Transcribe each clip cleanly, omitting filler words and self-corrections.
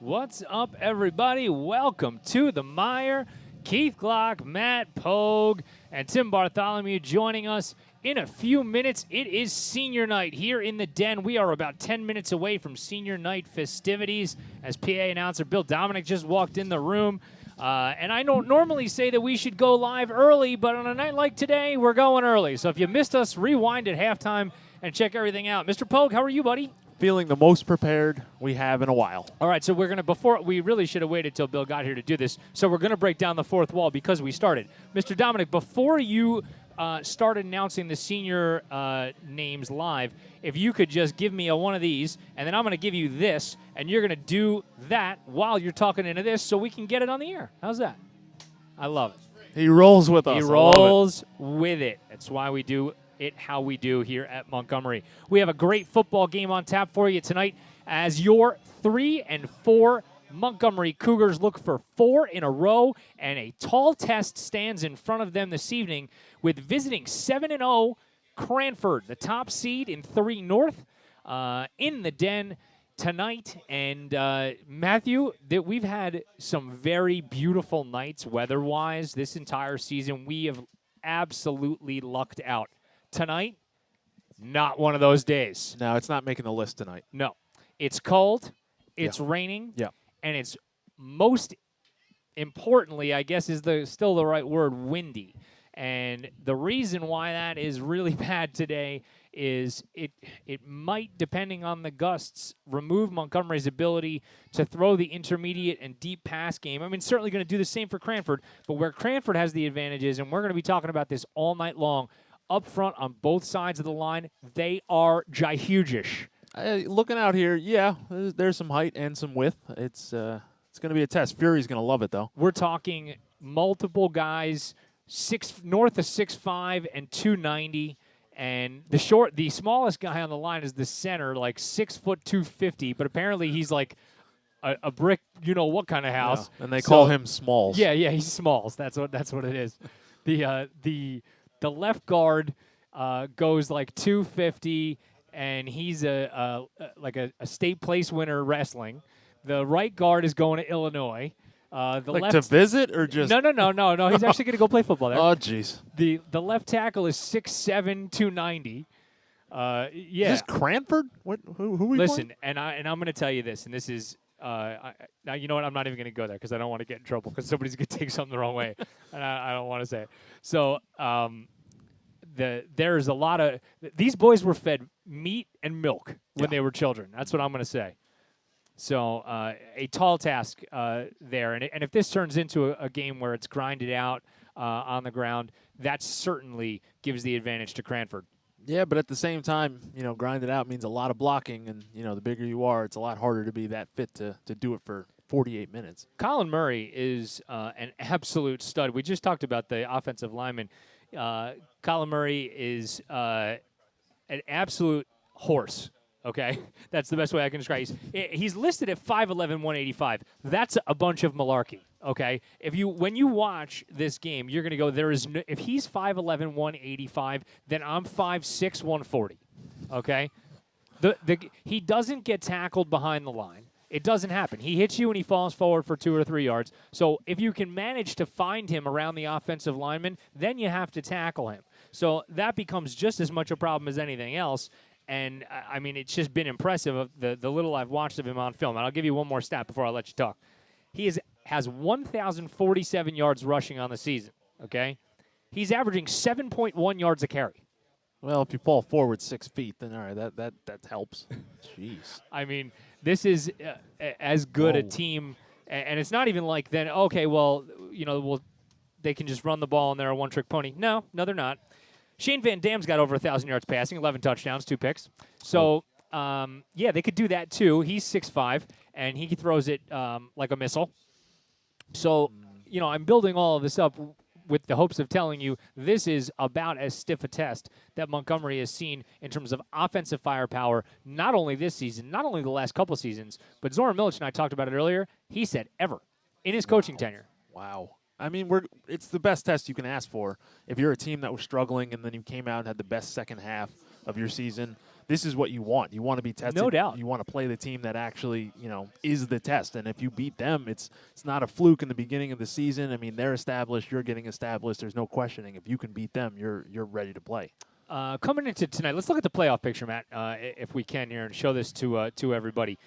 What's up, everybody? Welcome to the MIRE. Keith Glock, Matt Pogue, and Tim Bartholomew joining us in a few minutes. It is senior night here in the Den. We are about 10 minutes away from senior night festivities as PA announcer Bill Dominic just walked in the room. And I don't normally say that we should go live early, but on a night like today, we're going early. So if you missed us, rewind at halftime and check everything out. Mr. Pogue, how are you, buddy? Feeling the most prepared we have in a while. All right, so we're going to, we really should have waited till Bill got here to do this, so we're going to break down the fourth wall because we started. Mr. Dominic, before you start announcing the senior names live, if you could just give me one of these, and then I'm going to give you this, and you're going to do that while you're talking into this so we can get it on the air. How's that? I love it. He rolls with us. He rolls with it. That's why we do it how we do here at Montgomery. We have a great football game on tap for you tonight as your 3-4 Montgomery Cougars look for 4 in a row, and a tall test stands in front of them this evening with visiting 7-0 Cranford, the top seed in 3 North, in the Den tonight. And Matthew, we've had some very beautiful nights weather-wise this entire season. We have absolutely lucked out. Tonight, not one of those days. No, it's not making the list tonight. No. It's cold, it's raining, and it's most importantly, I guess is still the right word, windy. And the reason why that is really bad today is it might, depending on the gusts, remove Montgomery's ability to throw the intermediate and deep pass game. I mean, certainly going to do the same for Cranford, but where Cranford has the advantages, and we're going to be talking about this all night long, up front on both sides of the line, they are huge-ish. Looking out here, there's some height and some width. It's going to be a test. Fury's going to love it, though. We're talking multiple guys, north of 6'5" and 290, and the smallest guy on the line is the center, like 6 foot 250. But apparently he's like a brick, you know what kind of house. Yeah, and they call him Smalls. Yeah, he's Smalls. That's what it is. The left guard goes like 250, and he's a state place winner wrestling. The right guard is going to Illinois. To visit or just? No. He's actually going to go play football there. Oh, jeez. The left tackle is 6'7", 290. Is this Cranford? Who are we Listen, playing? and I'm going to tell you this, and this is now you know what? I'm not even going to go there because I don't want to get in trouble because somebody's going to take something the wrong way, and I don't want to say it. So there's a lot of these boys were fed meat and milk when they were children. That's what I'm going to say. So a tall task there, and if this turns into a game where it's grinded out on the ground, that certainly gives the advantage to Cranford. Yeah, but at the same time, grinded out means a lot of blocking, and, the bigger you are, it's a lot harder to be that fit to do it for 48 minutes. Colin Murray is an absolute stud. We just talked about the offensive lineman. Colin Murray is an absolute horse, okay? That's the best way I can describe it. He's listed at 5'11", 185. That's a bunch of malarkey, okay? When you watch this game, you're going to go, if he's 5'11", 185, then I'm 5'6", 140, okay? He doesn't get tackled behind the line. It doesn't happen. He hits you and he falls forward for 2 or 3 yards. So if you can manage to find him around the offensive lineman, then you have to tackle him. So that becomes just as much a problem as anything else. And, I mean, it's just been impressive of the little I've watched of him on film. And I'll give you one more stat before I let you talk. He has 1,047 yards rushing on the season, okay? He's averaging 7.1 yards a carry. Well, if you fall forward 6 feet, then all right, that helps. Jeez. I mean, this is as good a team, and it's not even like then. Okay, well, they can just run the ball and they're a one-trick pony. No, they're not. Shane Van Dam's got over 1,000 yards passing, 11 touchdowns, 2 picks. So, they could do that too. He's 6'5", and he throws it like a missile. So, I'm building all of this up with the hopes of telling you this is about as stiff a test that Montgomery has seen in terms of offensive firepower, not only this season, not only the last couple seasons, but Zoran Milic and I talked about it earlier. He said ever in his coaching tenure. Wow. I mean, it's the best test you can ask for. If you're a team that was struggling and then you came out and had the best second half of your season, this is what you want. You want to be tested. No doubt. You want to play the team that actually, is the test. And if you beat them, it's not a fluke in the beginning of the season. I mean, they're established. You're getting established. There's no questioning. If you can beat them, you're ready to play. Coming into tonight, let's look at the playoff picture, Matt, if we can here, and show this to everybody.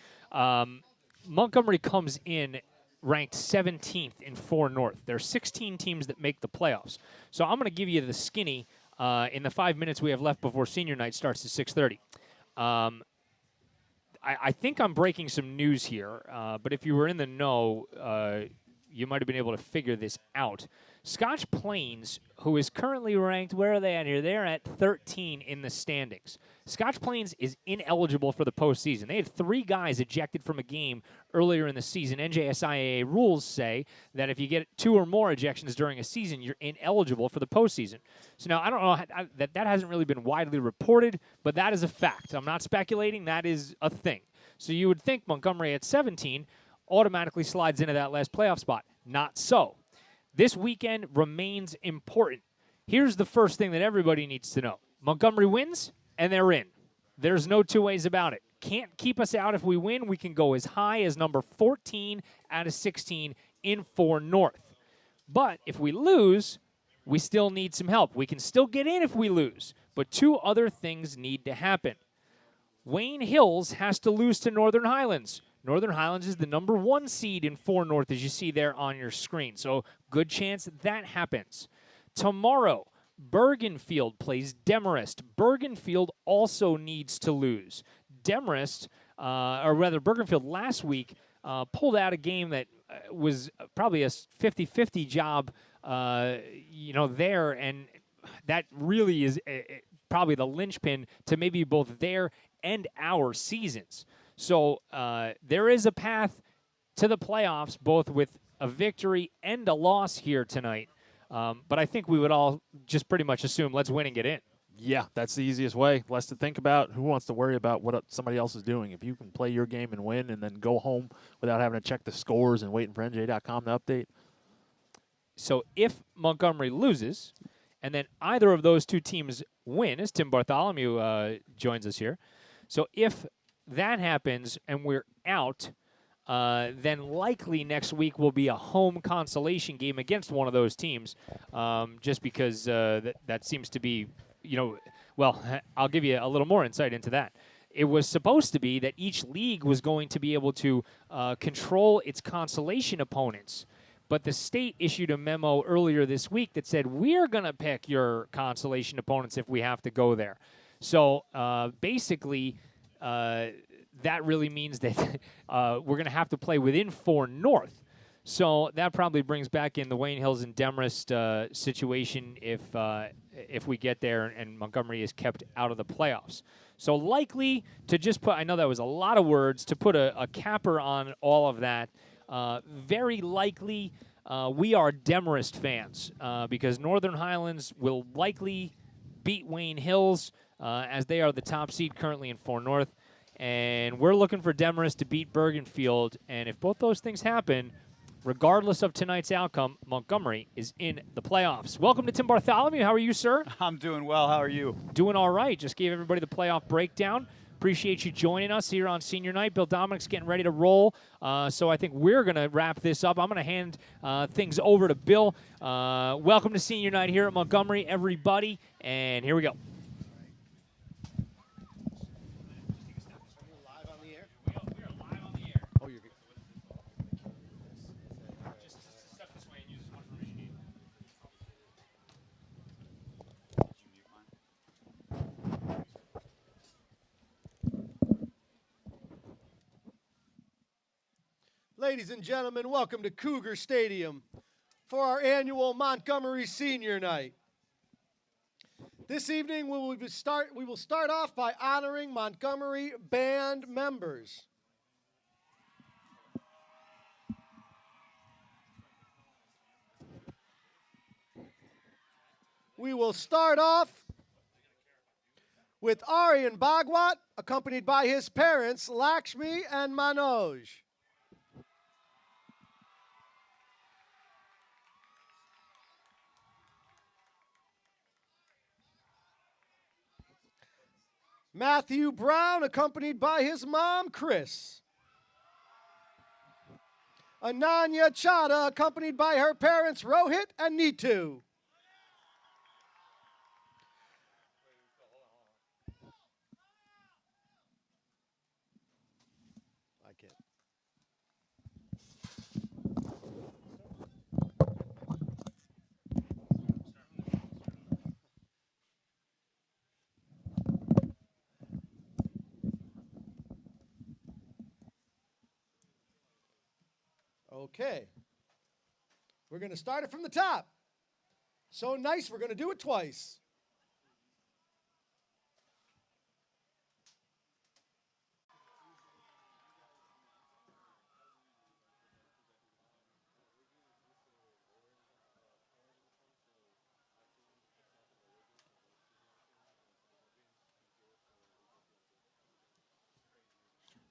Montgomery comes in ranked 17th in 4 North. There are 16 teams that make the playoffs. So I'm going to give you the skinny in the 5 minutes we have left before senior night starts at 6:30. I think I'm breaking some news here, but if you were in the know, you might have been able to figure this out. Scotch Plains, who is currently ranked, where are they at here? They're at 13 in the standings. Scotch Plains is ineligible for the postseason. They had 3 guys ejected from a game earlier in the season. NJSIAA rules say that if you get 2 or more ejections during a season, you're ineligible for the postseason. So now, I don't know, that hasn't really been widely reported, but that is a fact. I'm not speculating. That is a thing. So you would think Montgomery at 17 automatically slides into that last playoff spot. Not so. This weekend remains important. Here's the first thing that everybody needs to know. Montgomery wins, and they're in. There's no 2 ways about it. Can't keep us out if we win. We can go as high as number 14 out of 16 in 4 North. But if we lose, we still need some help. We can still get in if we lose. But 2 other things need to happen. Wayne Hills has to lose to Northern Highlands. Northern Highlands is the number 1 seed in 4 North, as you see there on your screen. So good chance that happens. Tomorrow, Bergenfield plays Demarest. Bergenfield also needs to lose. Demarest, or rather Bergenfield last week, pulled out a game that was probably a 50-50 job, there, and that really is probably the linchpin to maybe both their and our seasons. So there is a path to the playoffs, both with a victory and a loss here tonight. But I think we would all just pretty much assume let's win and get in. Yeah, that's the easiest way. Less to think about. Who wants to worry about what somebody else is doing? If you can play your game and win and then go home without having to check the scores and waiting for NJ.com to update. So if Montgomery loses, and then either of those 2 teams win, as Tim Bartholomew joins us here. So if that happens and we're out, then likely next week will be a home consolation game against one of those teams, just because that seems to be, well, I'll give you a little more insight into that. It was supposed to be that each league was going to be able to control its consolation opponents, but the state issued a memo earlier this week that said, we're going to pick your consolation opponents if we have to go there. So basically, that really means that we're going to have to play within 4 North. So that probably brings back in the Wayne Hills and Demarest situation if we get there and Montgomery is kept out of the playoffs. So likely to just put, I know that was a lot of words, to put a capper on all of that. Very likely we are Demarest fans because Northern Highlands will likely beat Wayne Hills as they are the top seed currently in 4 North. And we're looking for Demarest to beat Bergenfield. And if both those things happen, regardless of tonight's outcome, Montgomery is in the playoffs. Welcome to Tim Bartholomew. How are you, sir? I'm doing well. How are you? Doing all right. Just gave everybody the playoff breakdown. Appreciate you joining us here on senior night. Bill Dominic's getting ready to roll. So I think we're going to wrap this up. I'm going to hand things over to Bill. Welcome to senior night here at Montgomery, everybody. And here we go. Ladies and gentlemen, welcome to Cougar Stadium for our annual Montgomery Senior Night. This evening we will start off by honoring Montgomery band members. We will start off with Aryan Bhagwat, accompanied by his parents, Lakshmi and Manoj. Matthew Brown, accompanied by his mom, Chris. Ananya Chada, accompanied by her parents, Rohit and Neetu. I can't. Okay. We're going to start it from the top. So nice, we're going to do it twice.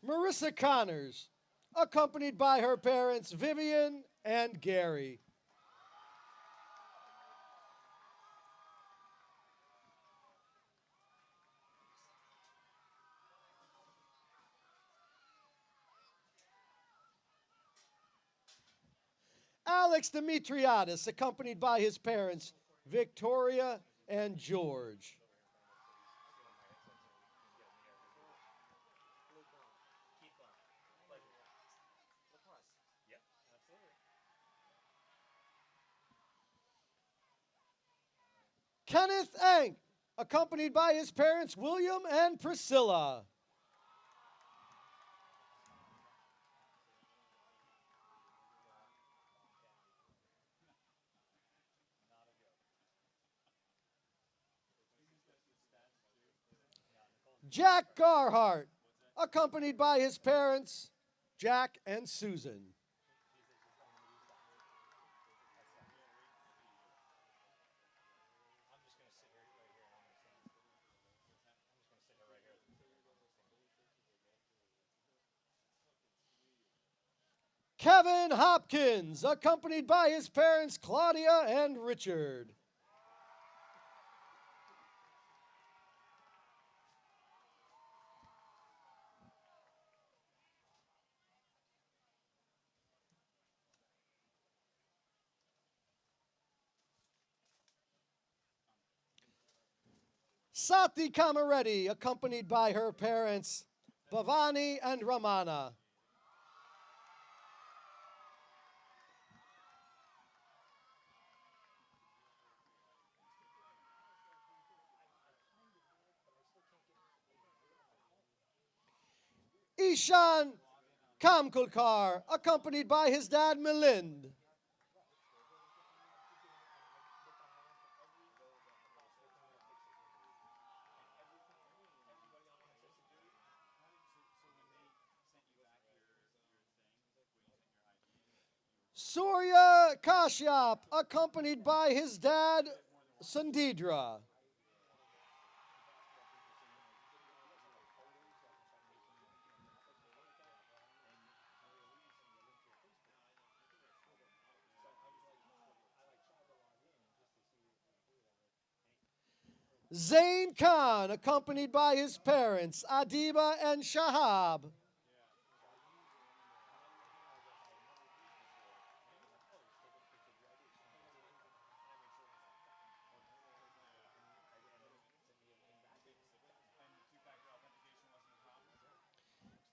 Marissa Connors, accompanied by her parents, Vivian and Gary. Alex Dimitriadis, accompanied by his parents, Victoria and George. Kenneth Ank, accompanied by his parents, William and Priscilla. Jack Garhart, accompanied by his parents, Jack and Susan. Kevin Hopkins, accompanied by his parents, Claudia and Richard. Sati Kamareddy, accompanied by her parents, Bhavani and Ramana. Ishan Kamkulkar, accompanied by his dad, Milind. Surya Kashyap, accompanied by his dad, Sandidra. Zain Khan, accompanied by his parents, Adiba and Shahab.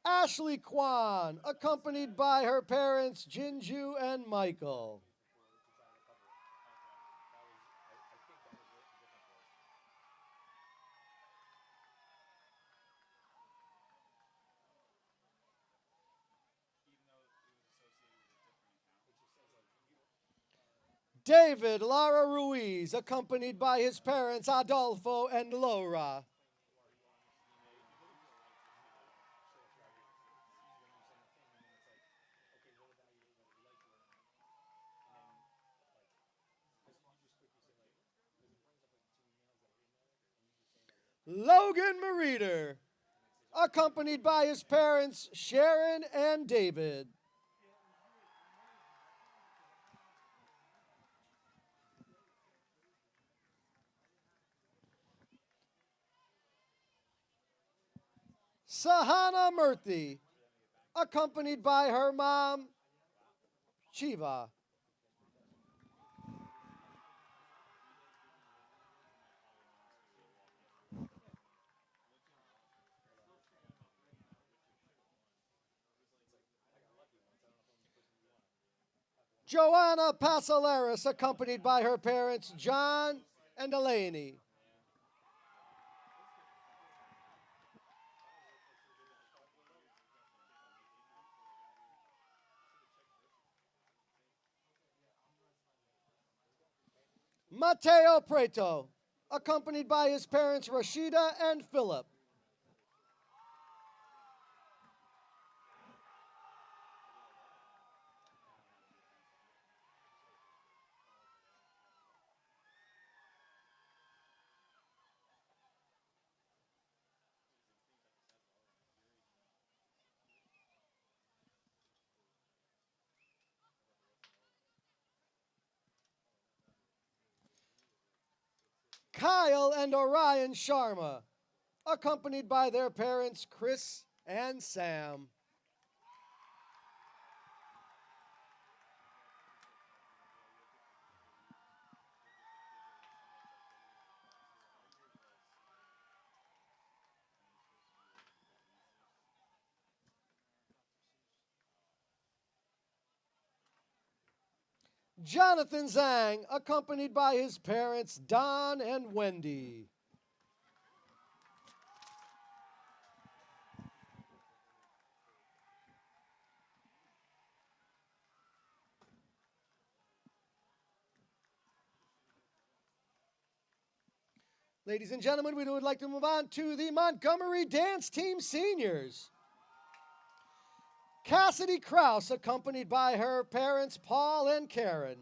Ashley Kwan, accompanied by her parents, Jinju and Michael. David Lara Ruiz, accompanied by his parents, Adolfo and Laura. Logan Mariter, accompanied by his parents, Sharon and David. Sahana Murthy, accompanied by her mom, Shiva. Joanna Pasaleris, accompanied by her parents, John and Delaney. Mateo Preto, accompanied by his parents, Rashida and Philip. Kyle and Orion Sharma, accompanied by their parents, Chris and Sam. Jonathan Zhang, accompanied by his parents, Don and Wendy. Ladies and gentlemen, we would like to move on to the Montgomery Dance Team Seniors. Cassidy Krause, accompanied by her parents, Paul and Karen.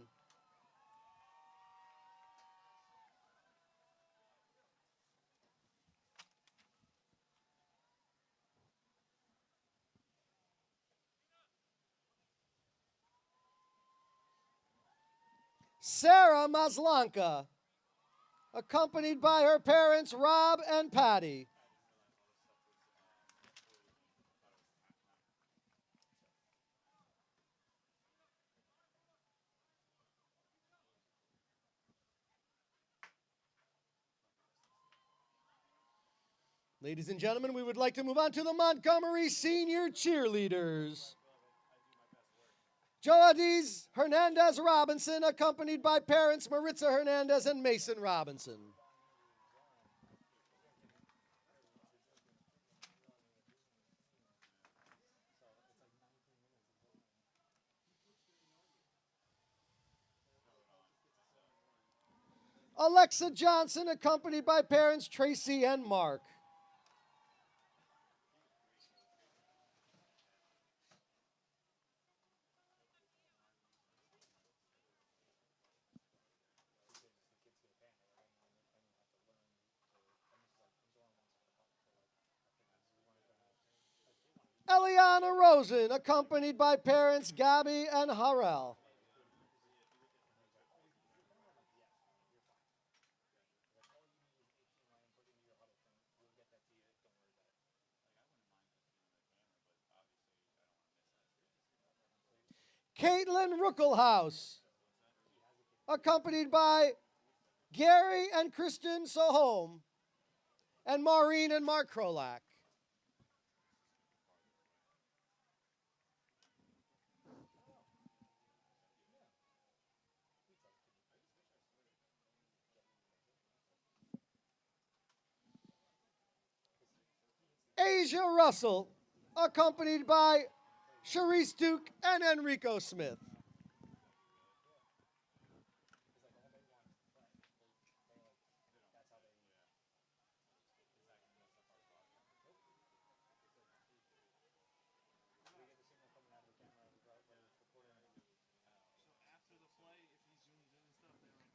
Sarah Maslanka, accompanied by her parents, Rob and Patty. Ladies and gentlemen, we would like to move on to the Montgomery Senior Cheerleaders. Joadiz Hernandez Robinson, accompanied by parents Maritza Hernandez and Mason Robinson. Alexa Johnson, accompanied by parents Tracy and Mark. Eliana Rosen, accompanied by parents Gabby and Harrell. Caitlin Ruckelhaus, accompanied by Gary and Kristen Sohom, and Maureen and Mark Krolak. Asia Russell, accompanied by Sharice Duke and Enrico Smith.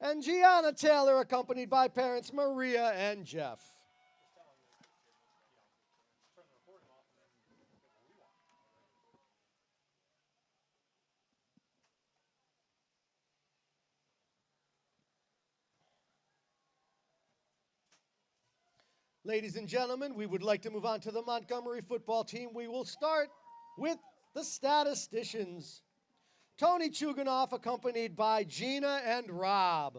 And Gianna Taylor, accompanied by parents Maria and Jeff. Ladies and gentlemen, we would like to move on to the Montgomery football team. We will start with the statisticians. Tony Chuganoff, accompanied by Gina and Rob.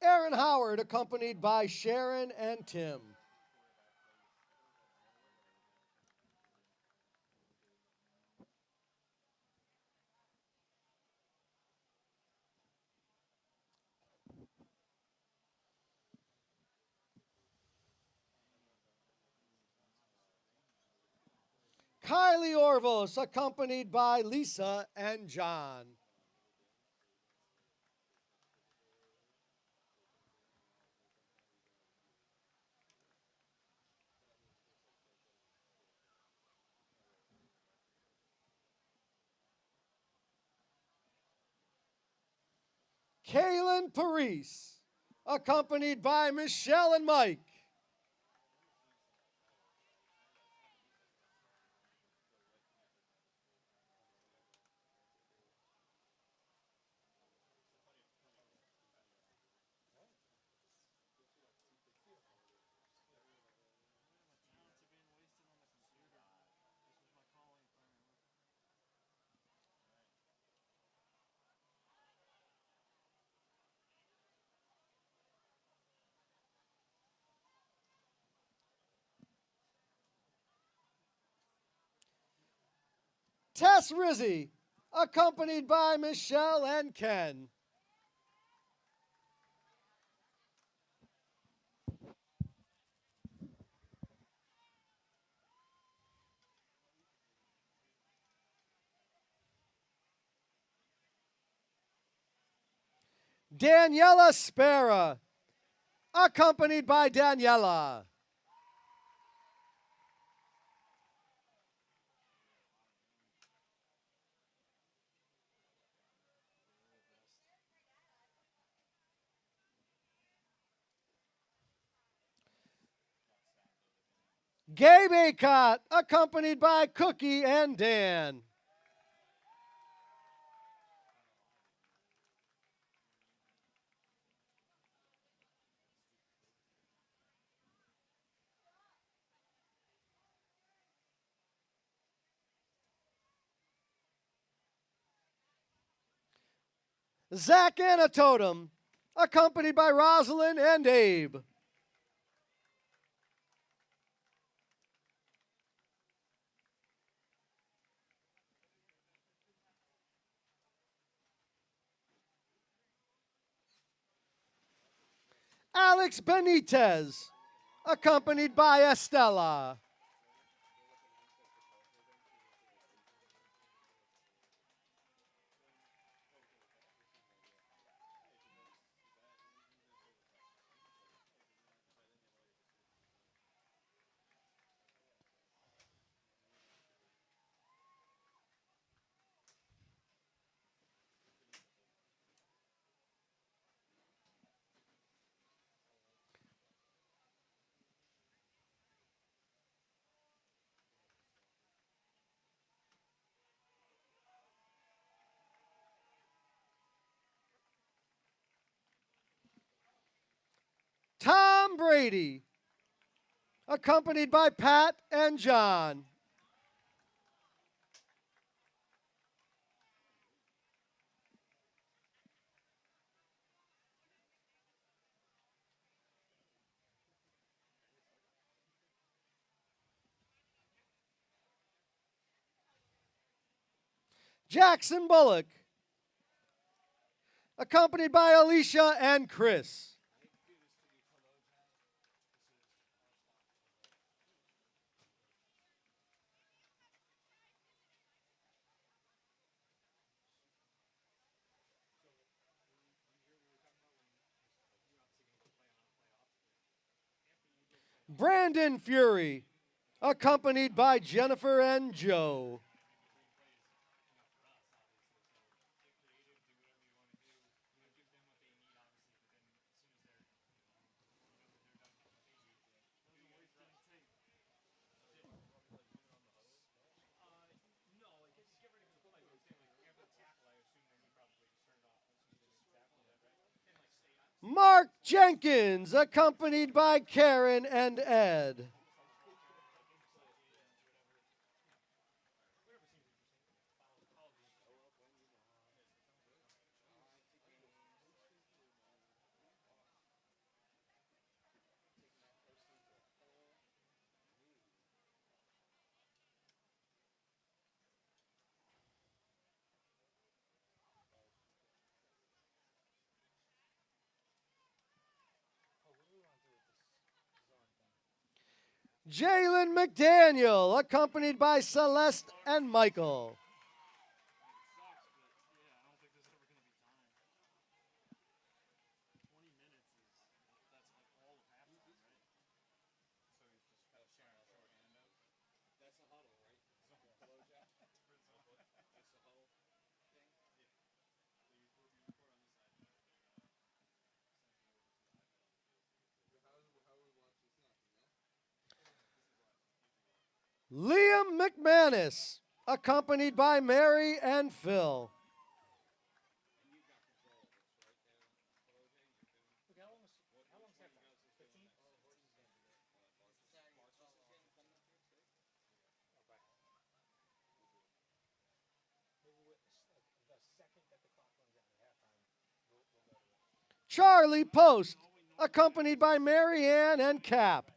Aaron Howard, accompanied by Sharon and Tim. Kylie Orvos, accompanied by Lisa and John. Kaylin Parise, accompanied by Michelle and Mike. Tess Rizzi, accompanied by Michelle and Ken. Daniela Spera, accompanied by Daniela. Gabe Acott, accompanied by Cookie and Dan. Zach Anatotem, accompanied by Rosalind and Abe. Alex Benitez, accompanied by Estella. Tom Brady, accompanied by Pat and John. Jackson Bullock, accompanied by Alicia and Chris. Brandon Fury, accompanied by Jennifer and Joe. Mark Jenkins, accompanied by Karen and Ed. Jalen McDaniel, accompanied by Celeste and Michael. Liam McManus, accompanied by Mary and Phil. Charlie Post, accompanied by Mary Ann and Cap.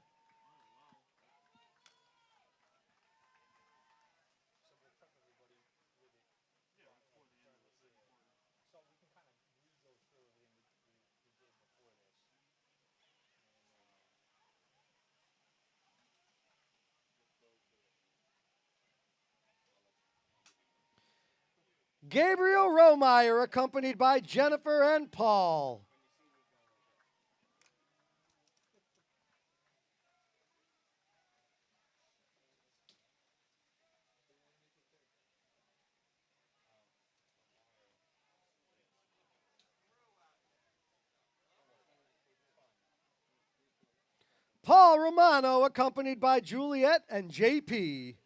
Gabriel Romeyer, accompanied by Jennifer and Paul. Paul Romano, accompanied by Juliet and JP.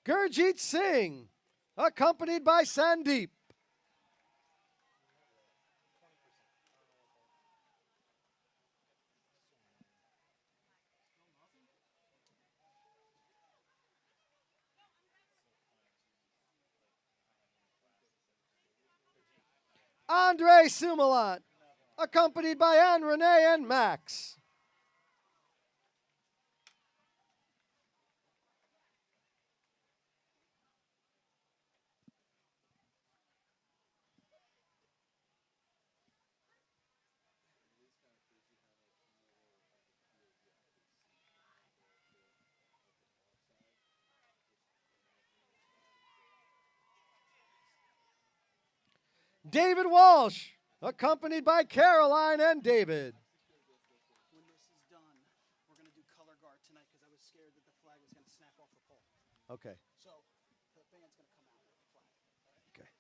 Gurjeet Singh, accompanied by Sandeep. Andre Sumalant, accompanied by Anne Renee and Max. David Walsh, accompanied by Caroline and David. When this is done, we're going to do color guard tonight because I was scared that the flag was going to snap off the pole. Okay. So the band's going to come out with the flag. Okay.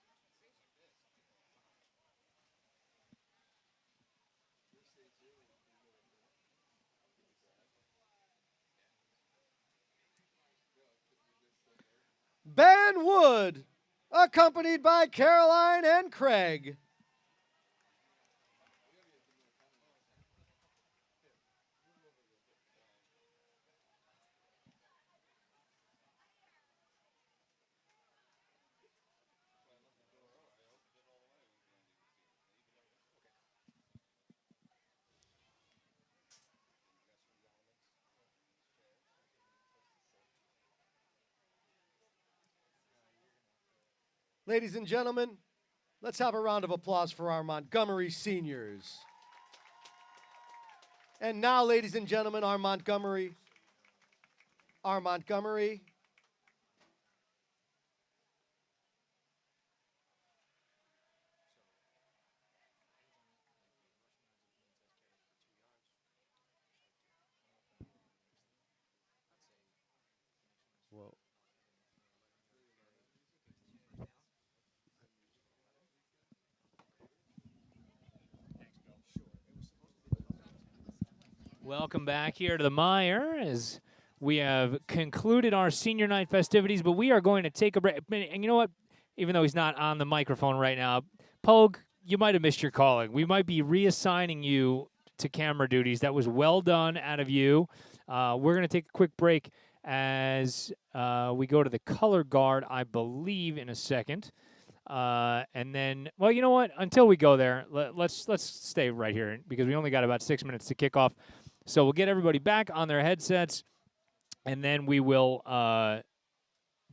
Ben Wood, accompanied by Caroline and Craig. Ladies and gentlemen, Let's have a round of applause for our Montgomery seniors. And now, ladies and gentlemen, our Montgomery. Welcome back here to the MIRE as we have concluded our senior night festivities, but we are going to take a break. And you know what? Even though he's not on the microphone right now, Pogue, you might have missed your calling. We might be reassigning you to camera duties. That was well done out of you. We're going to take a quick break as we go to the color guard, I believe, in a second. And then, well, you know what? Until we go there, let's stay right here because we only got about 6 minutes to kick off. So we'll get everybody back on their headsets, and then we will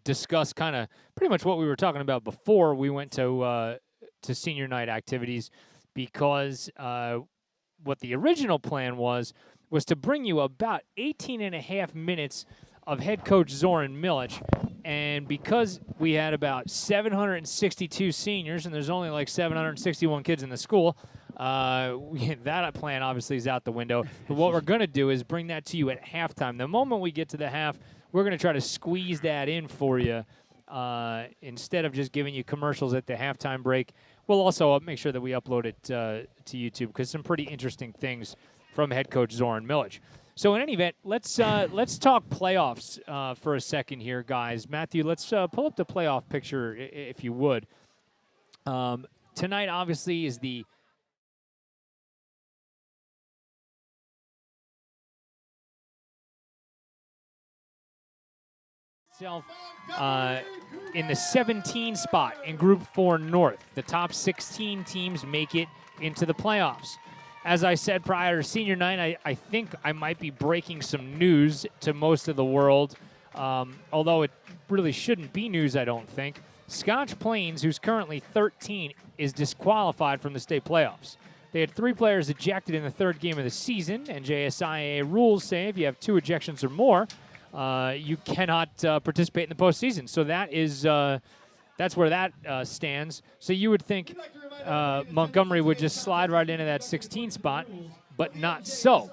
discuss kind of pretty much what we were talking about before we went to senior night activities, because what the original plan was to bring you about 18 and a half minutes of head coach Zoran Milic. And because we had about 762 seniors, and there's only like 761 kids in the school, that plan obviously is out the window. But what we're going to do is bring that to you at halftime. The moment we get to the half, we're going to try to squeeze that in for you instead of just giving you commercials at the halftime break. We'll also make sure that we upload it to YouTube because some pretty interesting things from head coach Zoran Milic. So in any event, let's talk playoffs for a second here, guys. Matthew, let's pull up the playoff picture if you would. Tonight, obviously, is the in the 17 spot in Group 4 North. The top 16 teams make it into the playoffs. As I said prior to senior night, I think I might be breaking some news to most of the world, although it really shouldn't be news, I don't think. Scotch Plains, who's currently 13, is disqualified from the state playoffs. They had 3 players ejected in the 3rd game of the season. NJSIAA rules say if you have 2 ejections or more, you cannot participate in the postseason. So that is that's where that stands. So you would think Montgomery would just slide right into that 16 spot, but not so.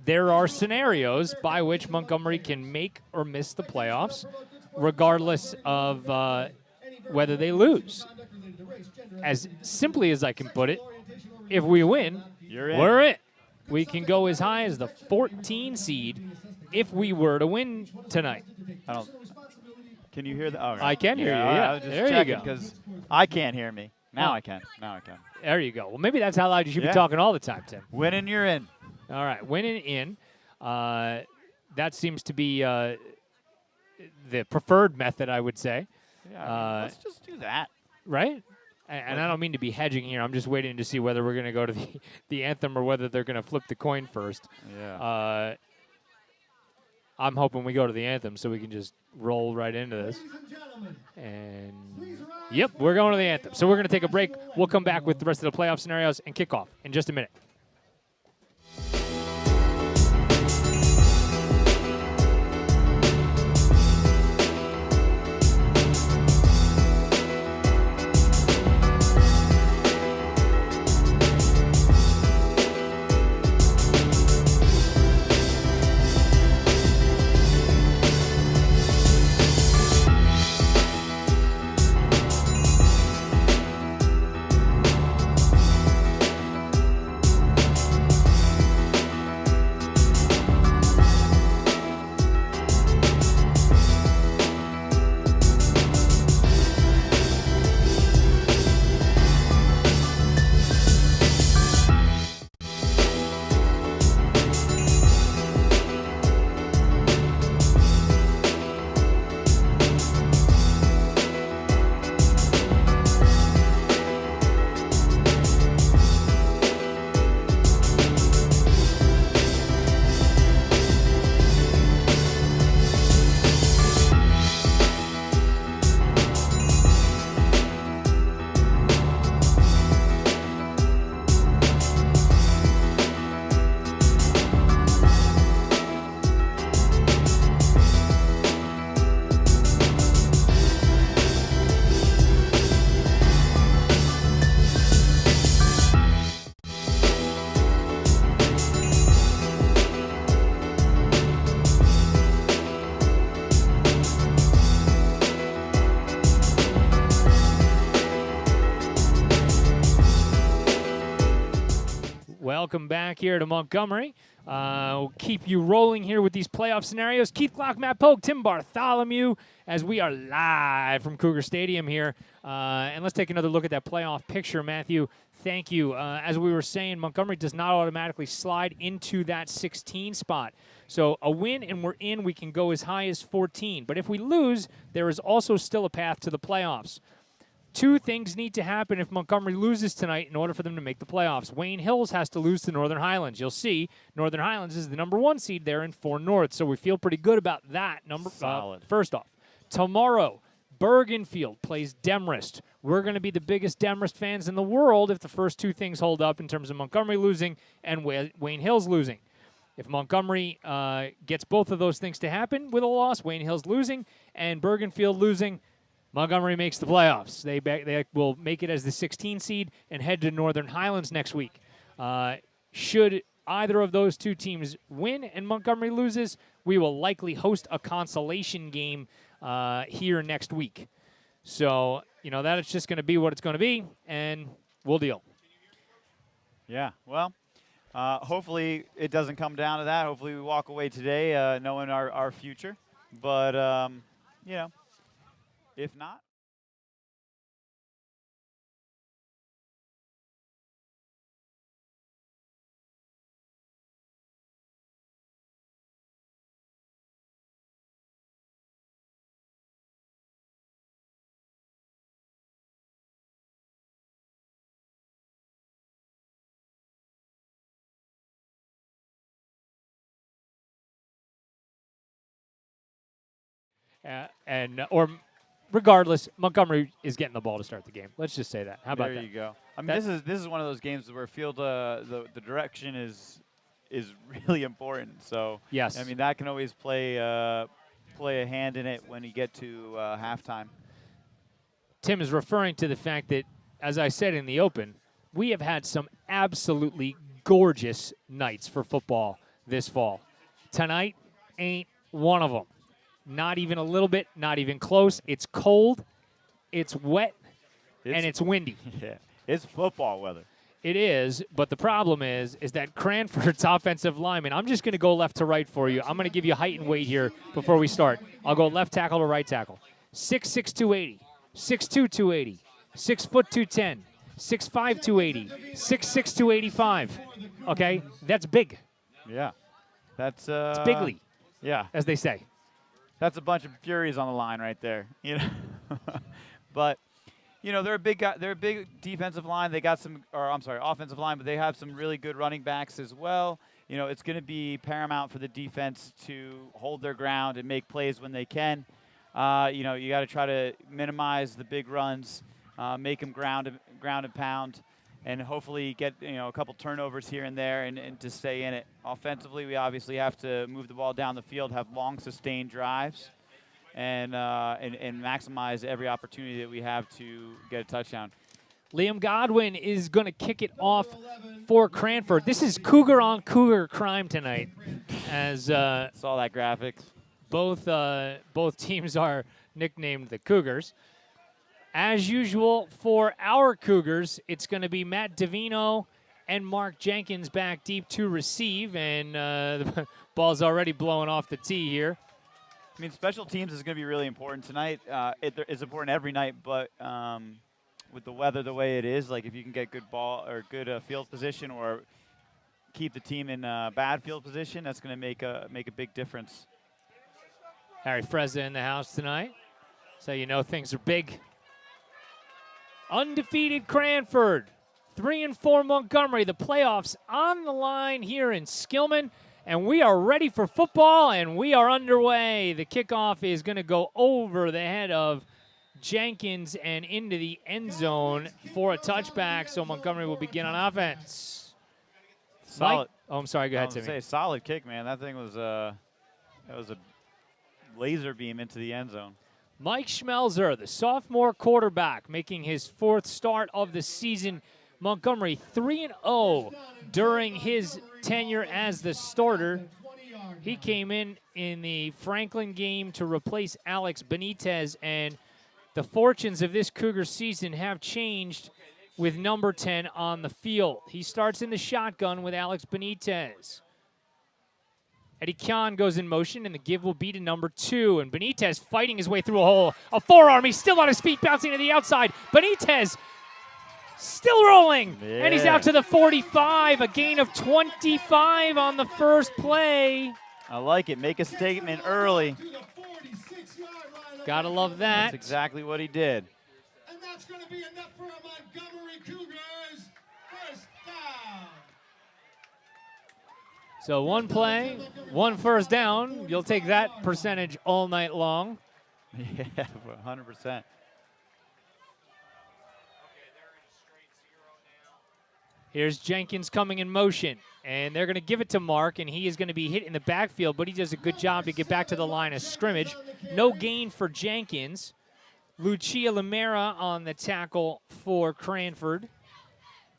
There are scenarios by which Montgomery can make or miss the playoffs, regardless of whether they lose. As simply as I can put it, if we win, we're in. We can go as high as the 14 seed if we were to win tonight. Can you hear that? Oh, right. I can hear you, yeah. I was just there checking you go. because I can't hear me. Now Oh. I can. Now I can. There you go. Well, maybe that's how loud you should be Yeah. talking all the time, Tim. Winning, you're in. All right, winning in. That seems to be the preferred method, I would say. Yeah, let's just do that. Right? And I don't mean to be hedging here. I'm just waiting to see whether we're going to go to the anthem or whether they're going to flip the coin first. Yeah. I'm hoping we go to the anthem so we can just roll right into this. And, yep, we're going to the anthem. So we're going to take a break. We'll come back with the rest of the playoff scenarios and kickoff in just a minute. Welcome back here to Montgomery. We'll keep you rolling here with these playoff scenarios. Keith Glock, Matt Polk, Tim Bartholomew, as we are live from Cougar Stadium here. And let's take another look at that playoff picture, Matthew. Thank you. As we were saying, Montgomery does not automatically slide into that 16 spot. So a win and we're in, we can go as high as 14. But if we lose, there is also still a path to the playoffs. Two things need to happen if Montgomery loses tonight in order for them to make the playoffs. Wayne Hills has to lose to Northern Highlands. You'll see Northern Highlands is the number 1 seed there in 4 North, so we feel pretty good about that. Solid. First off, tomorrow, Bergenfield plays Demorest. We're going to be the biggest Demorest fans in the world if the first two things hold up in terms of Montgomery losing and Wayne Hills losing. If Montgomery gets both of those things to happen with a loss, Wayne Hills losing and Bergenfield losing, Montgomery makes the playoffs. They will make it as the 16 seed and head to Northern Highlands next week. Should either of those two teams win and Montgomery loses, we will likely host a consolation game here next week. So, that is just going to be what it's going to be, and we'll deal. Yeah, well, hopefully it doesn't come down to that. Hopefully we walk away today knowing our future. But, if not, Or regardless, Montgomery is getting the ball to start the game. Let's just say that. How about there that? you go. I mean, this is one of those games where field the direction is really important. So Yes. I mean that can always play a hand in it when you get to halftime. Tim is referring to the fact that, as I said in the open, we have had some absolutely gorgeous nights for football this fall. Tonight ain't one of them. Not even a little bit, not even close. It's cold, it's wet, and it's windy. Yeah, it's football weather. It is, but the problem is that Cranford's offensive lineman, I'm just going to go left to right for you. I'm going to give you height and weight here before we start. I'll go left tackle to right tackle. 6'6", 280, 6'2", 280, 6 foot 210, 6'5", 280, 6'6", 285. Okay, that's big. Yeah, that's It's bigly, yeah. as they say. That's a bunch of furies on the line right there, But, they're a big guy. They're a big defensive line. They got offensive line, but they have some really good running backs as well. It's going to be paramount for the defense to hold their ground and make plays when they can. You got to try to minimize the big runs, make them ground and pound, and hopefully get a couple turnovers here and there and to stay in it. Offensively, we obviously have to move the ball down the field, have long, sustained drives, and maximize every opportunity that we have to get a touchdown. Liam Godwin is going to kick it off for Cranford. This is Cougar on Cougar crime tonight, as Saw that graphics. both teams are nicknamed the Cougars. As usual for our Cougars, it's going to be Matt Davino and Mark Jenkins back deep to receive, and the ball's already blowing off the tee here. I mean, special teams is going to be really important tonight. It's important every night, but with the weather the way it is, like if you can get good ball or good field position or keep the team in bad field position, that's going to make a big difference. Harry Frezza in the house tonight, so things are big. Undefeated Cranford, 3-4 Montgomery. The playoffs on the line here in Skillman, and we are ready for football, and we are underway. The kickoff is going to go over the head of Jenkins and into the end zone for a touchback, so Montgomery will begin on offense. Solid. Oh, I'm sorry. Go ahead, I was Timmy. gonna say, solid kick, man. That thing was a laser beam into the end zone. Mike Schmelzer, the sophomore quarterback, making his 4th start of the season. Montgomery 3-0 during his tenure as the starter. He came in the Franklin game to replace Alex Benitez, and the fortunes of this Cougar season have changed with number 10 on the field. He starts in the shotgun with Alex Benitez. Eddie Khan goes in motion, and the give will be to number 2. And Benitez fighting his way through a hole. A forearm. He's still on his feet, bouncing to the outside. Benitez still rolling. Yeah. And he's out to the 45. A gain of 25 on the first play. I like it. Make a statement early. Gotta love that. That's exactly what he did. And that's going to be enough for a Montgomery Cougars first down. So one play, one first down. You'll take that percentage all night long. Yeah, 100%. Here's Jenkins coming in motion, and they're going to give it to Mark, and he is going to be hit in the backfield, but he does a good job to get back to the line of scrimmage. No gain for Jenkins. Lucia Lamera on the tackle for Cranford.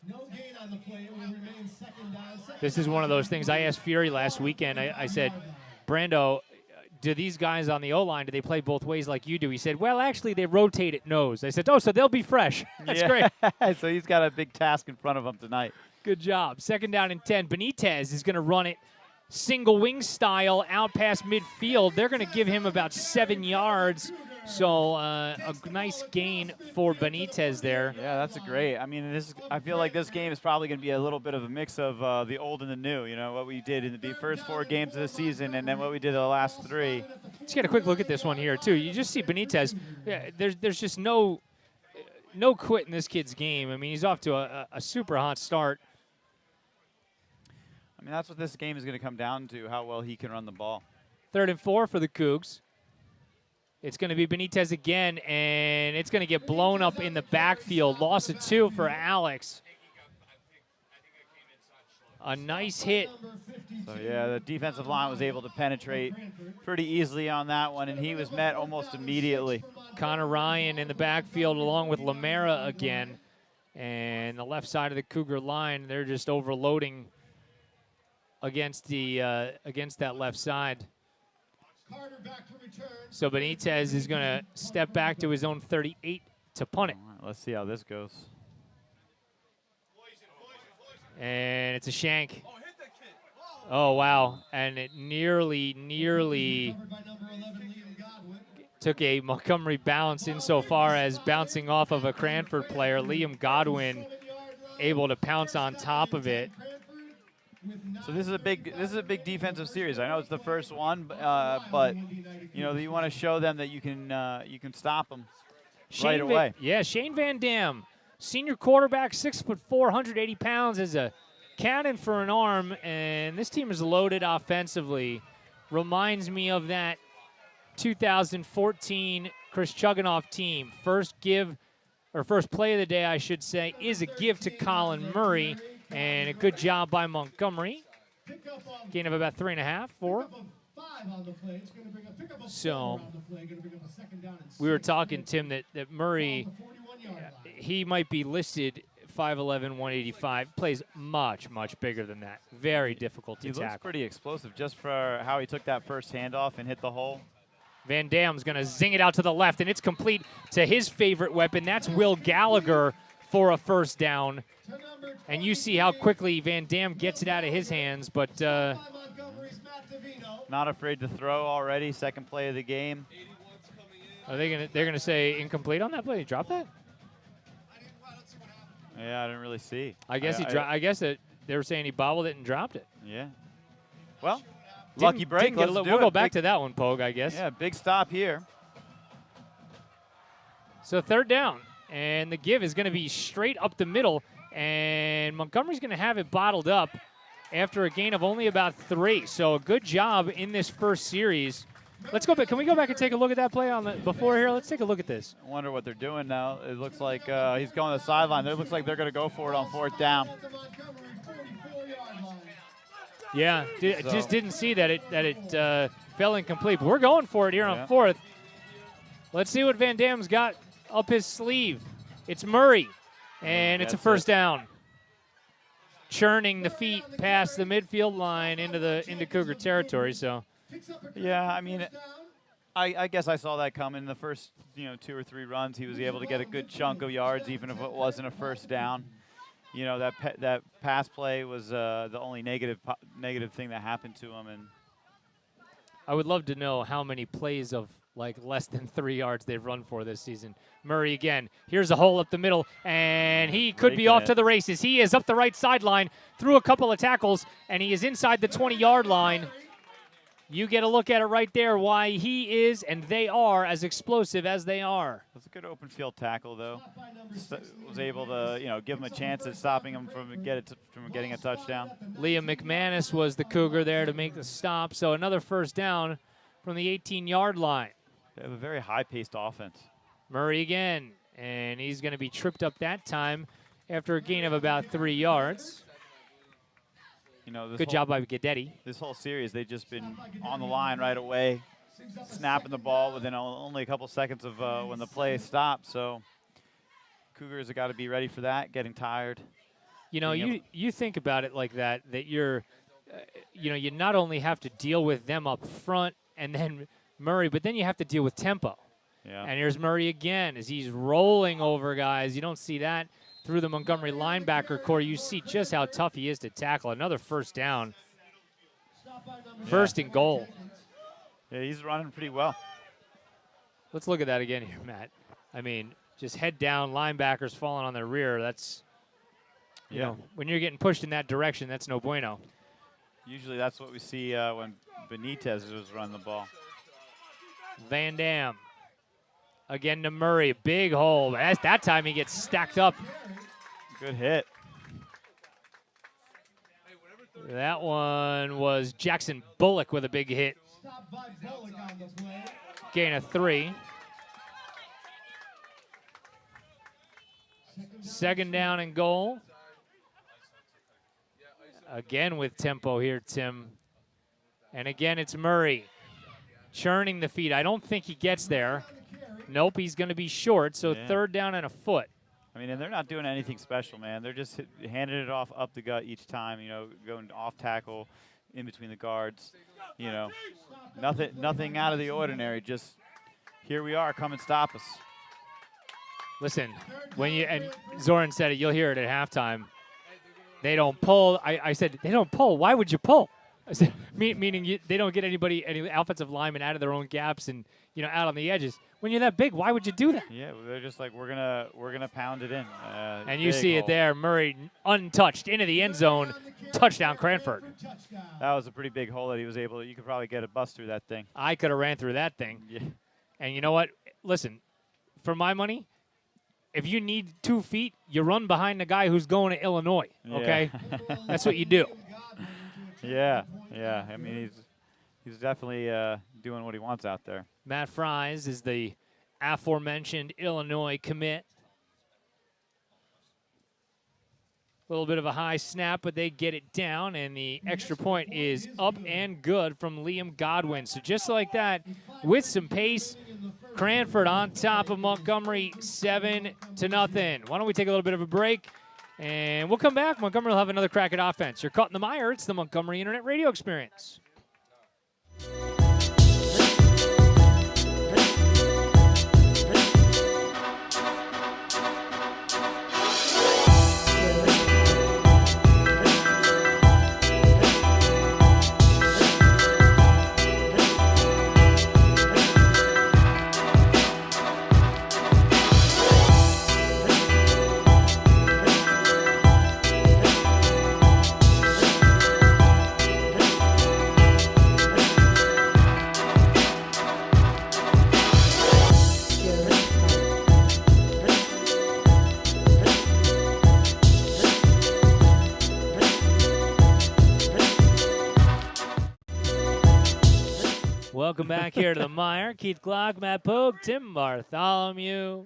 No gain on the play. It will remain second down. This is one of those things I asked Fury last weekend. I said, Brando, do these guys on the O-line, do they play both ways like you do? He said, well, actually, they rotate at nose. I said, oh, so they'll be fresh. That's great. So he's got a big task in front of him tonight. Good job. Second down and 10. Benitez is going to run it single wing style out past midfield. They're going to give him about 7 yards. So a nice gain for Benitez there. Yeah, that's a great. I mean, I feel like this game is probably going to be a little bit of a mix of the old and the new. You know, what we did in the first 4 games of the season, and then what we did the last 3. Let's get a quick look at this one here too. You just see Benitez. Yeah, there's just no quit in this kid's game. I mean, he's off to a super hot start. I mean, that's what this game is going to come down to, how well he can run the ball. 3rd and 4 for the Cougs. It's going to be Benitez again, and it's going to get blown up in the backfield. Loss of 2 for Alex. A nice hit. So, yeah, the defensive line was able to penetrate pretty easily on that one, and he was met almost immediately. Connor Ryan in the backfield along with Lamera again. And the left side of the Cougar line, they're just overloading against that left side. So Benitez is going to step back to his own 38 to punt it. All right, let's see how this goes. And it's a shank. Oh, wow. And it nearly took a Montgomery bounce insofar as bouncing off of a Cranford player. Liam Godwin able to pounce on top of it. So this is a big defensive series. I know it's the first one, but you know you want to show them that you can stop them right away. Yeah, Shane Van Dam, senior quarterback, 6'4", 180 pounds, is a cannon for an arm, and this team is loaded offensively. Reminds me of that 2014 Chris Chuganoff team. First play of the day, I should say, is a give to Colin Murray. And a good job by Montgomery. Gain of about 3.5, 4. So we were talking, Tim, that Murray, he might be listed 5'11", 185. Plays much, much bigger than that. Very difficult to tackle. He looks pretty explosive just for how he took that first handoff and hit the hole. Van Dam's going to zing it out to the left, and it's complete to his favorite weapon. That's Will Gallagher for a first down. And you see how quickly Van Dam gets it out of his hands, but not afraid to throw already. Second play of the game. Are they're gonna say incomplete on that play? He dropped that? Yeah, I didn't really see. I guess I guess that they were saying he bobbled it and dropped it. Yeah. Well, lucky break. Let's do we'll it. go back to that one, Pogue, I guess. Yeah, big stop here. So 3rd down, and the give is going to be straight up the middle. And Montgomery's going to have it bottled up after a gain of only about 3. So a good job in this first series. Let's go back. Can we go back and take a look at that play on the before here? Let's take a look at this. I wonder what they're doing now. It looks like he's going to the sideline. It looks like they're going to go for it on 4th down. Yeah, just didn't see that it fell incomplete. But we're going for it here on 4th. Let's see what Van Dam's got up his sleeve. It's Murray. And it's a first down. Churning the feet past the midfield line into Cougar territory. So, yeah, I mean, I guess I saw that coming. In the first 2 or 3 runs, he was able to get a good chunk of yards, even if it wasn't a first down. That pass play was the only negative thing that happened to him. And I would love to know how many plays of like less than 3 yards they've run for this season. Murray again. Here's a hole up the middle, and he could be off to the races. He is up the right sideline, through a couple of tackles, and he is inside the 20-yard line. You get a look at it right there, why he is and they are as explosive as they are. That's a good open field tackle, though. Was able to, give him a chance at stopping him from getting a touchdown. Liam McManus was the Cougar there to make the stop, so another first down from the 18-yard line. They have a very high-paced offense. Murray again, and he's going to be tripped up that time after a gain of about 3 yards. Good job by Guidetti. This whole series, they've just been on the line right away, snapping the ball within only a couple seconds of when the play stopped. So Cougars have got to be ready for that, getting tired. You think about it like that you're, you not only have to deal with them up front and then Murray, but then you have to deal with tempo. Yeah. And here's Murray again as he's rolling over guys. You don't see that through the Montgomery linebacker core. You see just how tough he is to tackle. Another first down. First and goal. Yeah, he's running pretty well. Let's look at that again here, Matt. I mean, just head down, linebackers falling on their rear. That's, you know, when you're getting pushed in that direction, that's no bueno. Usually that's what we see when Benitez was running the ball. Van Dam. Again to Murray. Big hole. At that time, he gets stacked up. Good hit. That one was Jackson Bullock with a big hit. Gain of 3. Second down and goal. Again with tempo here, Tim. And again, it's Murray. Churning the feet. I don't think he gets there. Nope, he's going to be short, so third down and a foot. I mean, and they're not doing anything special, man. They're just handing it off up the gut each time, you know, going off tackle in between the guards. You know, nothing out of the ordinary. Just here we are, come and stop us. Listen, and Zoran said it, you'll hear it at halftime. They don't pull. I said, they don't pull. Why would you pull? I said, meaning they don't get any offensive linemen out of their own gaps and, you know, out on the edges. When you're that big, why would you do that? Yeah, they're just like, we're gonna pound it in. And you see it there, Murray untouched into the end zone, touchdown Cranford. That was a pretty big hole that he was able to. You could probably get a bus through that thing. I could have ran through that thing. Yeah. And you know what? Listen, for my money, if you need 2 feet, you run behind the guy who's going to Illinois. Okay, that's what you do. Yeah. I mean, he's definitely doing what he wants out there. Matt Fries is the aforementioned Illinois commit. A little bit of a high snap, but they get it down, and the extra point is up and good from Liam Godwin. So just like that, with some pace, Cranford on top of Montgomery 7-0. Why don't we take a little bit of a break, and we'll come back. Montgomery will have another crack at offense. You're caught in the mire. It's the Montgomery Internet Radio Experience. Welcome back here to the Mire. Keith Glock, Matt Pogue, Tim Bartholomew.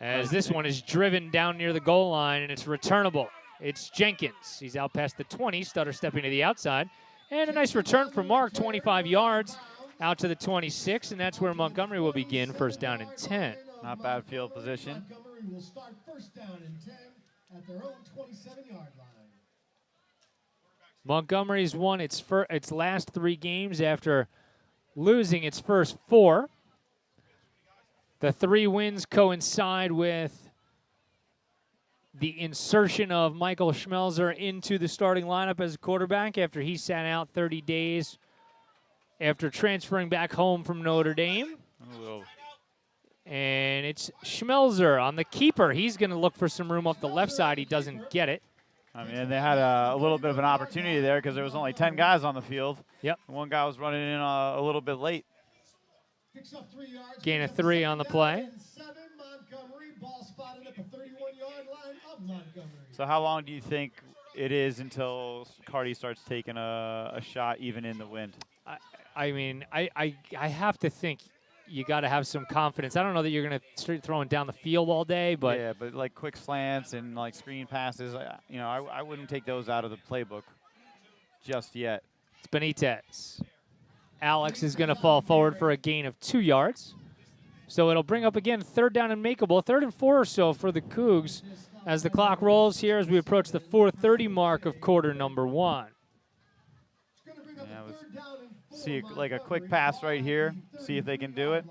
As this one is driven down near the goal line, and it's returnable. It's Jenkins. He's out past the 20, stutter stepping to the outside. And a nice return from Mark, 25 yards out to the 26, and that's where Montgomery will begin first down and 10. Not bad field position. Montgomery will start first down and 10 at their own 27-yard line. Montgomery's won its last 3 games after losing its first 4. The 3 wins coincide with the insertion of Michael Schmelzer into the starting lineup as a quarterback after he sat out 30 days after transferring back home from Notre Dame. Whoa. And it's Schmelzer on the keeper. He's going to look for some room off the left side. He doesn't get it. I mean, they had a little bit of an opportunity there because there was only 10 guys on the field. Yep. One guy was running in a little bit late. Gain of 3 on the play. So how long do you think it is until Cardi starts taking a shot even in the wind? I mean, I have to think you got to have some confidence. I don't know that you're going to start throwing down the field all day, but yeah, but like quick slants and like screen passes, I wouldn't take those out of the playbook just yet. it's Benitez. Alex is going to fall forward for a gain of 2 yards. So it'll bring up again 3rd down and makeable, 3rd and 4 or so for the Cougs as the clock rolls here as we approach the 4:30 mark of quarter number 1. See like a quick pass right here, see if they can do it.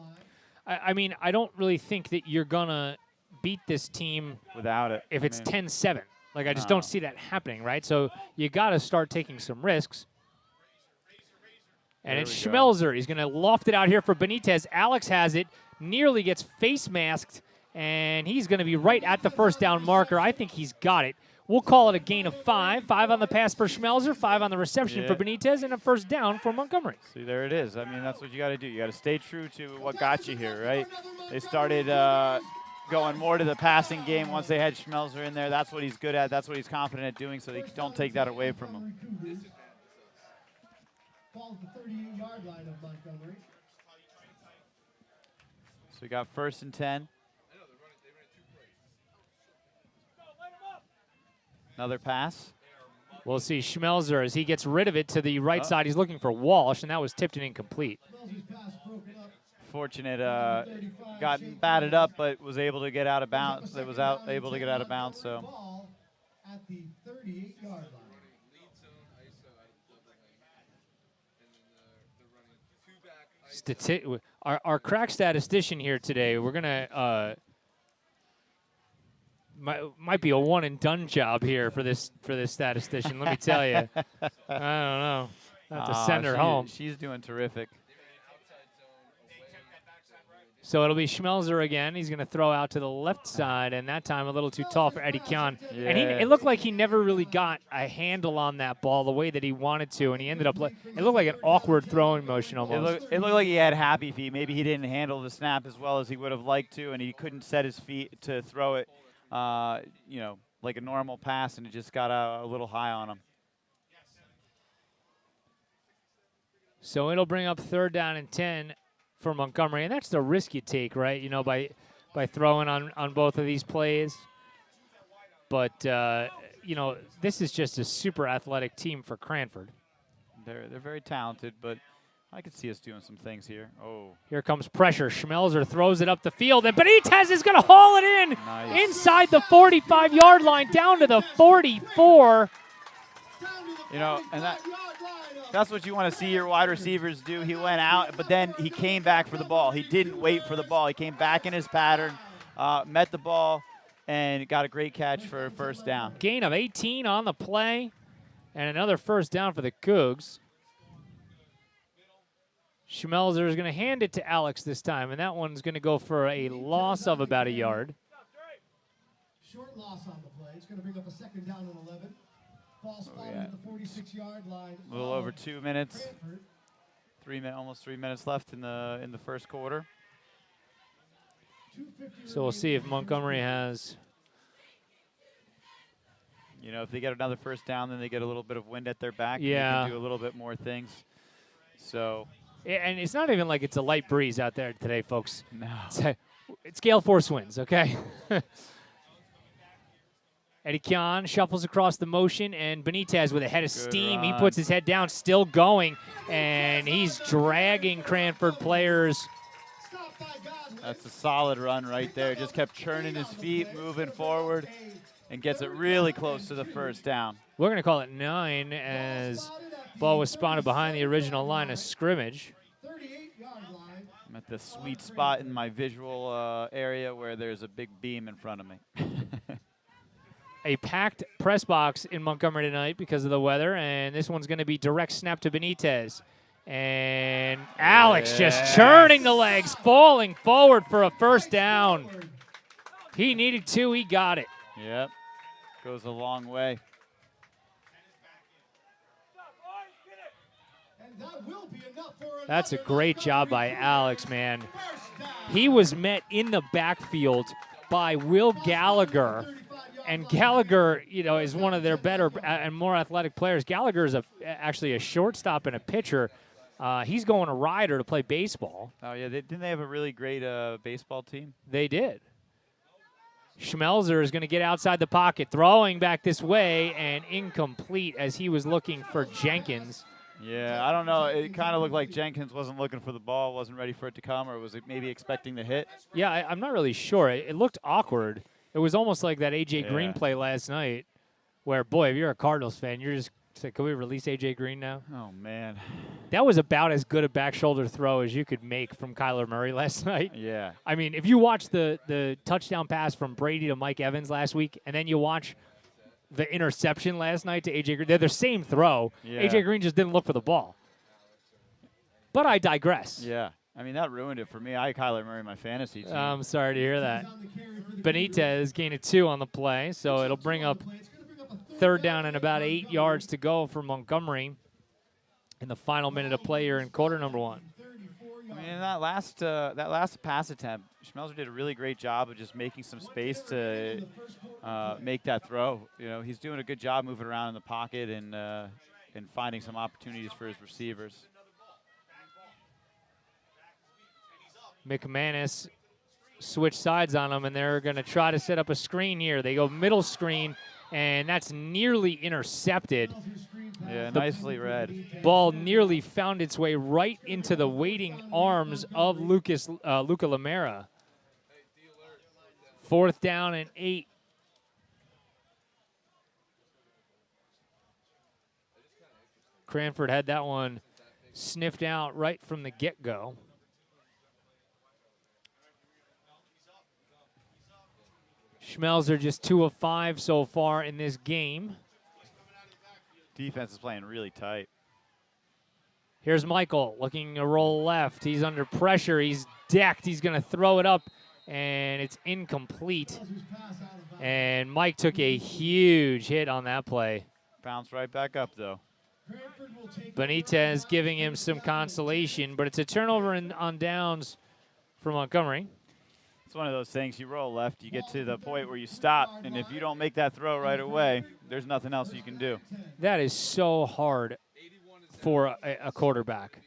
I mean, I don't really think that you're going to beat this team Without it. if it's 10-7. Like, I just No. don't see that happening, right? So you got to start taking some risks. And There it's we go. Schmelzer. He's going to loft it out here for Benitez. Alex has it, nearly gets face masked, and he's going to be right at the 1st down marker. I think he's got it. We'll call it a gain of 5. 5 on the pass for Schmelzer, 5 on the reception for Benitez, and a 1st down for Montgomery. See, there it is. I mean, that's what you got to do. You got to stay true to what got you here, right? They started going more to the passing game once they had Schmelzer in there. That's what he's good at. That's what he's confident at doing, so they don't take that away from him. Ball at the 38-yard line of Montgomery. So we got 1st and 10. Another pass. We'll see Schmelzer as he gets rid of it to the right side. He's looking for Walsh, and that was tipped and incomplete. Fortunate, got batted up, but was able to get out of bounds. It was able to get out of bounds. So Ball at the 38-yard line. Our crack statistician here today, we're going to might be a one and done job here for this statistician. Let me tell you, I don't know. Not to send her home. She's doing terrific. So it'll be Schmelzer again. He's going to throw out to the left side, and that time a little too tall for Eddie Kyon. Yeah. And it looked like he never really got a handle on that ball the way that he wanted to, and he ended up it looked like an awkward throwing motion almost. It looked like he had happy feet. Maybe he didn't handle the snap as well as he would have liked to, and he couldn't set his feet to throw it, like a normal pass, and it just got a little high on him. So it'll bring up 3rd down and 10 for Montgomery, and that's the risk you take, right? You know, by throwing on both of these plays. But this is just a super athletic team for Cranford. They're very talented, but I could see us doing some things here. Oh, Here comes pressure. Schmelzer throws it up the field, and Benitez is going to haul it in Nice. inside the 45-yard line, down to the 44. And that's what you want to see your wide receivers do. He went out, but then he came back for the ball. He didn't wait for the ball. He came back in his pattern, met the ball, and got a great catch for a 1st down. Gain of 18 on the play, and another 1st down for the Cougs. Schmelzer is going to hand it to Alex this time, and that one's going to go for a loss of about a yard. Short loss on the play. It's going to bring up a 2nd down and 11. Ball spotted yeah. at the 46-yard line. A little over 2 minutes. Cranford. Almost 3 minutes left in the 1st quarter. So we'll see if Montgomery has. If they get another 1st down, then they get a little bit of wind at their back. Yeah. And they can do a little bit more things. So. And it's not even like it's a light breeze out there today, folks. No. It's gale force winds, okay? Eddie Kyon shuffles across the motion, and Benitez with a head of steam. He puts his head down, still going, and he's dragging Cranford players. That's a solid run right there. Just kept churning his feet, moving forward. and gets it really close to the first down. We're going to call it 9 as ball was spotted behind the original line of scrimmage. I'm at the sweet spot in my visual area where there's a big beam in front of me. A packed press box in Montgomery tonight because of the weather, and this one's going to be direct snap to Benitez. And Alex just churning the legs, falling forward for a first down. He needed 2, he got it. Yep, goes a long way. That's a great job by Alex, man. He was met in the backfield by Will Gallagher. And Gallagher, you know, is one of their better and more athletic players. Gallagher is actually a shortstop and a pitcher. He's going to Ryder to play baseball. Oh, yeah. Didn't they have a really great baseball team? They did. Schmelzer is going to get outside the pocket, throwing back this way, and incomplete as he was looking for Jenkins. Yeah, I don't know. It kind of looked like Jenkins wasn't looking for the ball, wasn't ready for it to come, or was it maybe expecting the hit? Yeah, I'm not really sure. It looked awkward. It was almost like that A.J. Green play last night where, boy, if you're a Cardinals fan, you're just saying, can we release A.J. Green now? Oh, man. That was about as good a back shoulder throw as you could make from Kyler Murray last night. Yeah. I mean, if you watch the touchdown pass from Brady to Mike Evans last week, and then you watch the interception last night to A.J. Green, they're the same throw. Yeah. A.J. Green just didn't look for the ball. But I digress. Yeah. I mean, that ruined it for me. I had Kyler Murray in my fantasy team. I'm sorry to hear that. Benitez gained 2 on the play, so it'll bring up third down and about 8 yards to go for Montgomery in the final minute of play here in quarter number 1. I mean, in that last pass attempt, Schmelzer did a really great job of just making some space to make that throw. You know, he's doing a good job moving around in the pocket and finding some opportunities for his receivers. McManus switched sides on him, and they're going to try to set up a screen here. They go middle screen, and that's nearly intercepted. Yeah, nicely read. Ball nearly found its way right into the waiting arms of Luca Lamera. 4th down and 8. Cranford had that one sniffed out right from the get-go. Schmelzer just 2 of 5 so far in this game. Defense is playing really tight. Here's Michael looking to roll left. He's under pressure. He's decked. He's going to throw it up, and it's incomplete. And Mike took a huge hit on that play. Bounced right back up, though. Benitez giving him some consolation, but it's a turnover on downs for Montgomery. It's one of those things, you roll left, you get to the point where you stop, and if you don't make that throw right away, there's nothing else you can do. That is so hard for a quarterback.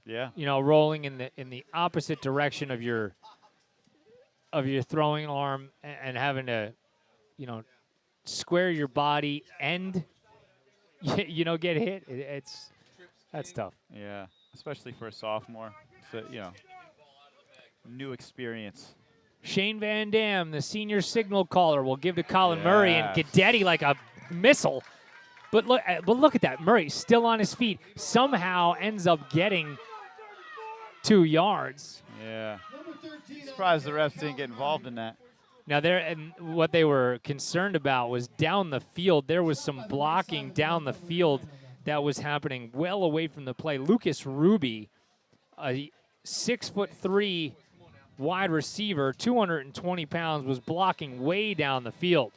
Yeah. You know, rolling in the opposite direction of your throwing arm and having to, you know, square your body and you know, get hit. That's tough. Yeah, especially for a sophomore. It's a, you know, new experience. Shane Van Dam, the senior signal caller, will give to Colin Murray, and Guidetti like a missile. But look at that. Murray still on his feet. Somehow ends up getting 2 yards. Yeah. Surprised the refs didn't get involved in that. Now, what they were concerned about was down the field. There was some blocking down the field that was happening well away from the play. Lucas Ruby, a 6'3" wide receiver, 220 pounds, was blocking way down the field.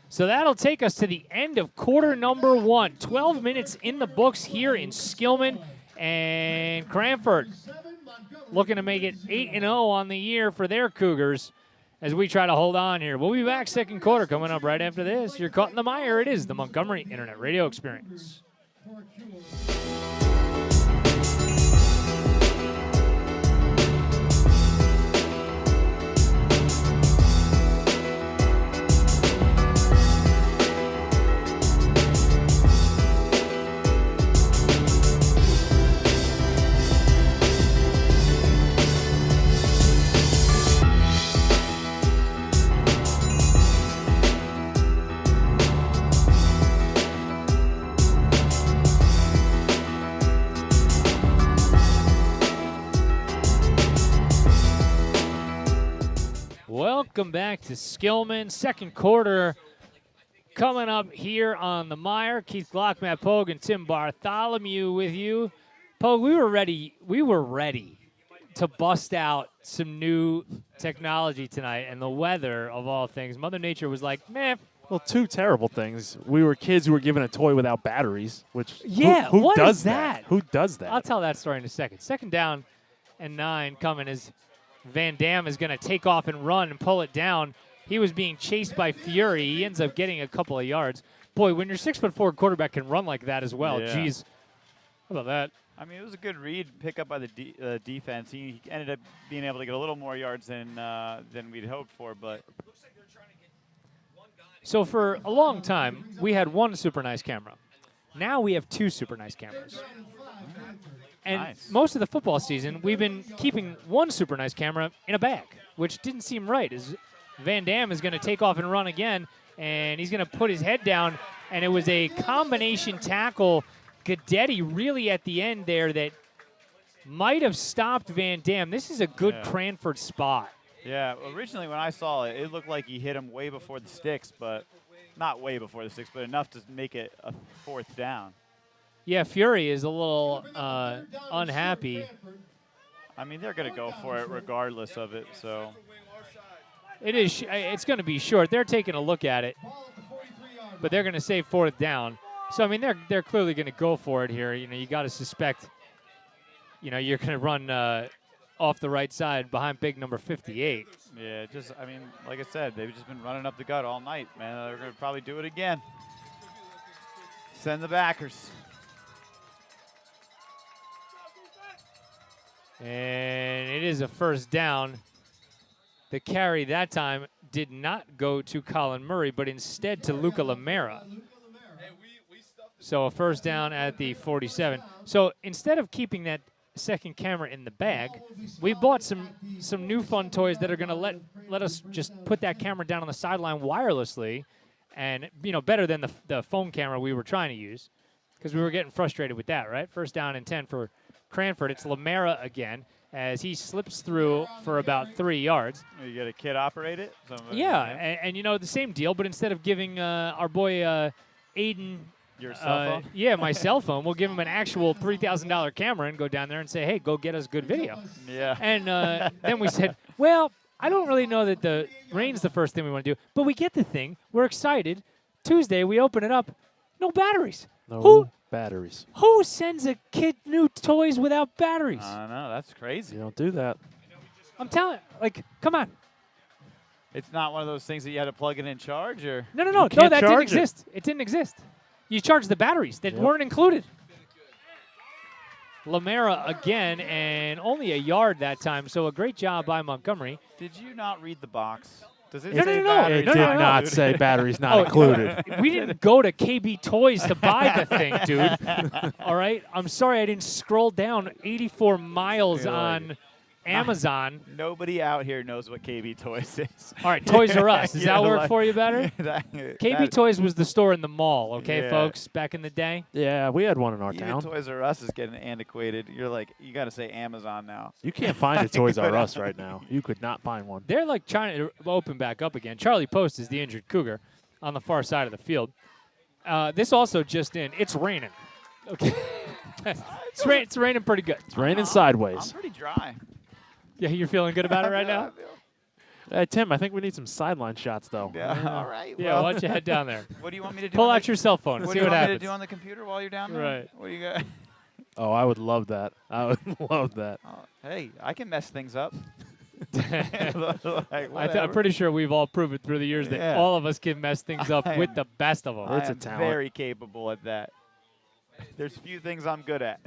So that'll take us to the end of quarter number 1. 12 minutes in the books here in Skillman, and Cranford looking to make it 8-0 on the year for their Cougars as we try to hold on here. We'll be back second quarter coming up right after this. You're caught in the mire. It is the Montgomery Internet Radio Experience. Welcome back to Skillman. Second quarter coming up here on the MIRE. Keith Glock, Matt Pogue, and Tim Bartholomew with you. Pogue, we were ready. We were ready to bust out some new technology tonight, and the weather, of all things, Mother Nature was like, meh. Well, two terrible things. We were kids who were given a toy without batteries, which Yeah, who what does is that? Who does that? I'll tell that story in a second. Second down and 9 coming as Van Dam is going to take off and run and pull it down. He was being chased by Fury. He ends up getting a couple of yards. Boy, when your 6'4" quarterback can run like that as well, Yeah. geez. How about that? I mean, it was a good read, pick up by the defense. He ended up being able to get a little more yards than we'd hoped for, but So for a long time, we had one super nice camera. Now we have 2 super nice cameras. And Nice. most of the football season, we've been keeping one super nice camera in a bag, which didn't seem right. As Van Dam is going to take off and run again, and he's going to put his head down, and it was a combination tackle. Guidetti really at the end there that might have stopped Van Dam. This is a good Yeah. Cranford spot. yeah, originally when I saw it, it looked like he hit him way before the sticks, but not way before the sticks, but enough to make it a 4th down. Yeah, Fury is a little unhappy. I mean, they're going to go for it regardless of it, so. It's going to be short. They're taking a look at it, but they're going to say 4th down. So I mean, they're clearly going to go for it here. You know, you got to suspect. You know, you're going to run off the right side behind big number 58. Yeah, I mean, like I said, they've just been running up the gut all night, man. They're going to probably do it again. Send the backers. And it is a 1st down. The carry that time did not go to Colin Murray, but instead to Luca Lamera. So a 1st down at the 47. So instead of keeping that second camera in the bag, we bought some new fun toys that are going to let us just put that camera down on the sideline wirelessly, and better than the phone camera we were trying to use, because we were getting frustrated with that. Right, 1st down and 10 for Cranford. It's Lamera again as he slips through for about 3 yards. You get a kid operate it? Yeah, and the same deal, but instead of giving our boy Aiden Your cell phone? yeah, my cell phone, we'll give him an actual $3,000 camera and go down there and say, hey, go get us good video. Yeah. And then we said, well, I don't really know that the rain's the first thing we want to do, but we get the thing. We're excited. Tuesday, we open it up. No batteries. No batteries. Who sends a kid new toys without batteries? I don't know. That's crazy. You don't do that. I'm telling come on. It's not one of those things that you had to plug it in charge, or? No, can't that didn't charge it. exist. It didn't exist. You charged the batteries that Yep. weren't included. Lamera again, and only a yard that time, so a great job by Montgomery. Did you not read the box? Does it No, say no, no, batteries It no, did no, no. not say batteries not included. We didn't go to KB Toys to buy the thing, dude. All right? I'm sorry I didn't scroll down 84 miles You're like- on Amazon. Nobody out here knows what KB Toys is. All right, Toys R Us. Does Yeah, that work like- for you better? KB Toys was the store in the mall, okay, Yeah. folks, back in the day? Yeah, we had one in our Even town. Toys R Us is getting antiquated. You're like, you got to say Amazon now. You can't find a Toys R Us right now. You could not find one. They're like trying to open back up again. Charlie Post is the injured Cougar on the far side of the field. This also just in. It's raining. Okay. It's raining pretty good. It's raining I'm sideways. pretty dry. Yeah, you're feeling good about it right now? Hey, Tim, I think we need some sideline shots, though. Yeah. All right. Yeah, well, why don't you head down there? what do you want me to do? Pull on out the- your cell phone and What see do you what want me happens. to do on the computer while you're down there? Right. What do you got? Oh, I would love that. I would love that. Oh, hey, I can mess things up. I'm pretty sure we've all proven through the years that Yeah. all of us can mess things up I with am- the best of them. It's I a am talent. very capable at that. There's few things I'm good at.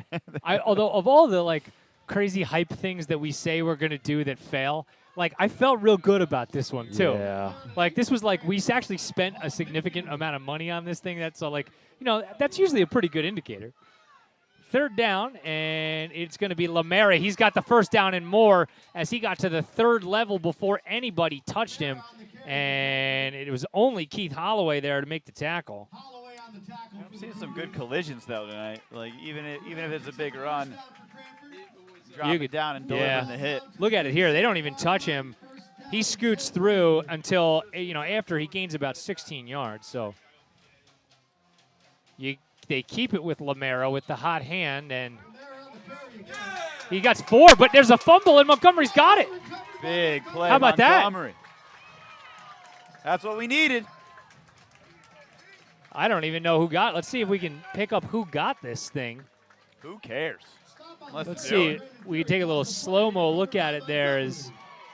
Although of all the like crazy hype things that we say we're gonna do that fail, like I felt real good about this one too. Yeah. Like this was like we actually spent a significant amount of money on this thing. That's like that's usually a pretty good indicator. 3rd down, and it's going to be Lamera. He's got the 1st down and more as he got to the 3rd level before anybody touched him, and it was only Keith Holloway there to make the tackle. I'm seeing some good collisions though tonight. Like even if it's a big run, drop You it could- down and yeah. delivering the hit. Look at it here. They don't even touch him. he scoots through until, after he gains about 16 yards. So they keep it with Lamero with the hot hand, and he got 4, but there's a fumble, and Montgomery's got it. Big play, How about that? Montgomery. That's what we needed. I don't even know who got. Let's see if we can pick up who got this thing. Who cares? Let's do see. it. We can take a little slow-mo look at it there.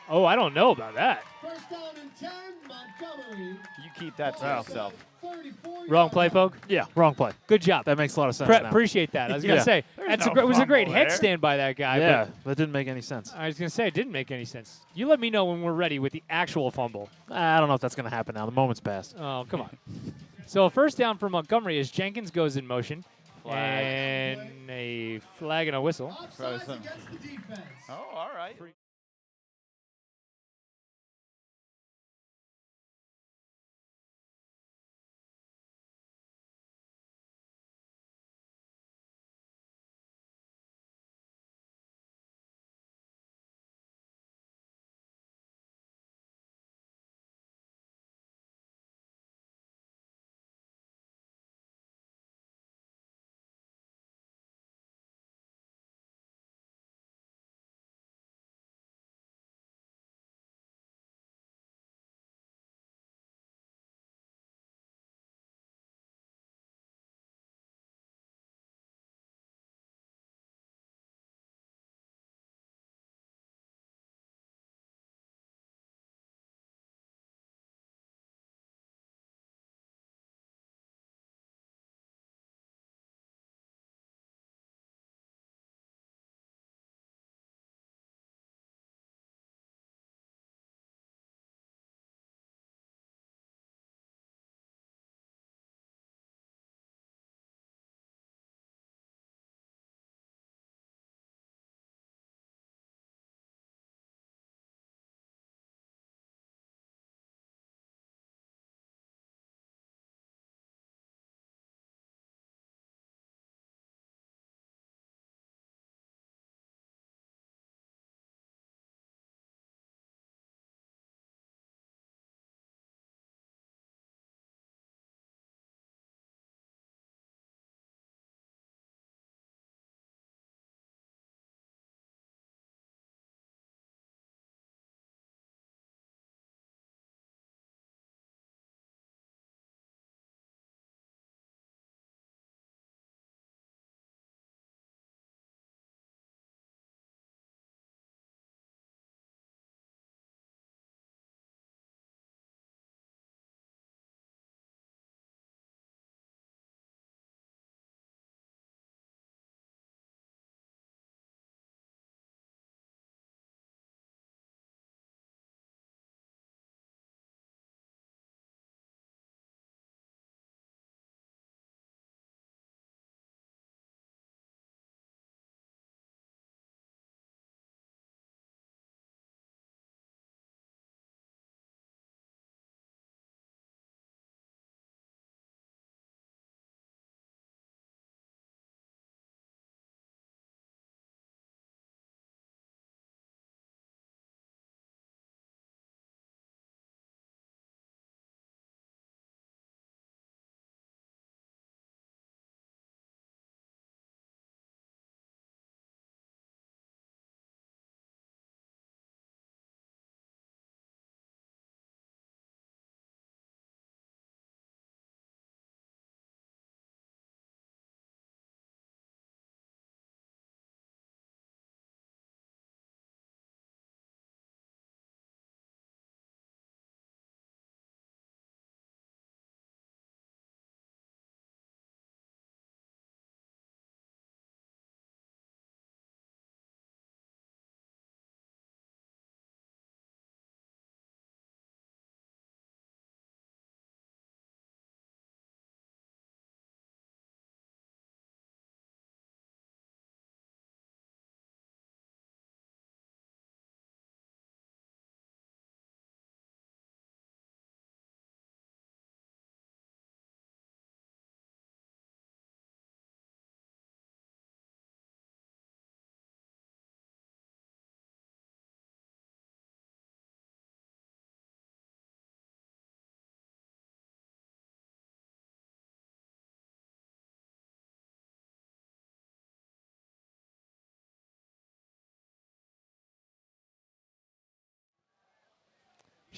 Oh, I don't know about that. First down and 10, Montgomery. You keep that to yourself. 34 Wrong play, Poke? Yeah, wrong play. Good job. That makes a lot of sense now. Appreciate that. I was going to Yeah. say, no it was a great fumble there. headstand by that guy. Yeah, that didn't make any sense. But I was going to say, it didn't make any sense. You let me know when we're ready with the actual fumble. I don't know if that's going to happen now. The moment's passed. Oh, come on. So first down for Montgomery as Jenkins goes in motion. Flag. And a flag and a whistle. Offsides against the defense. Oh, all right.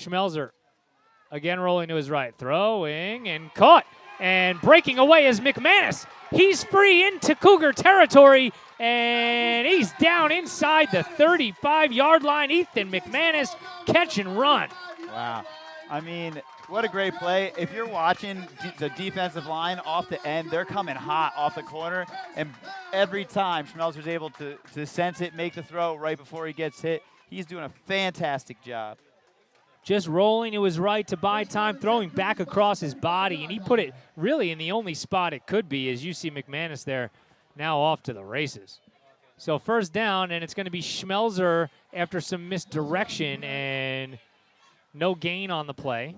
Schmelzer again rolling to his right. Throwing and caught. And breaking away is McManus. He's free into Cougar territory, and he's down inside the 35-yard line. Ethan McManus, catch and run. Wow. I mean, what a great play. If you're watching the defensive line off the end, they're coming hot off the corner, and every time Schmelzer's able to sense it, make the throw right before he gets hit. He's doing a fantastic job. Just rolling to his right to buy time, throwing back across his body, and he put it really in the only spot it could be, as you see McManus there now off to the races. So first down, and it's going to be Schmelzer after some misdirection and no gain on the play.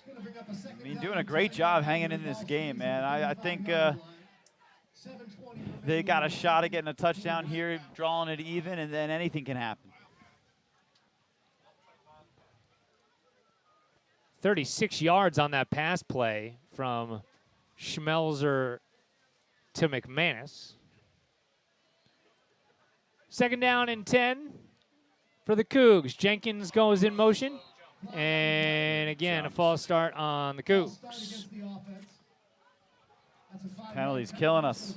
I mean, doing a great job hanging in this game, man. I think they got a shot at getting a touchdown here, drawing it even, and then anything can happen. 36 yards on that pass play from Schmelzer to McManus. Second down and 10 for the Cougs. Jenkins goes in motion. And again, a false start on the Cougs. Penalties killing us.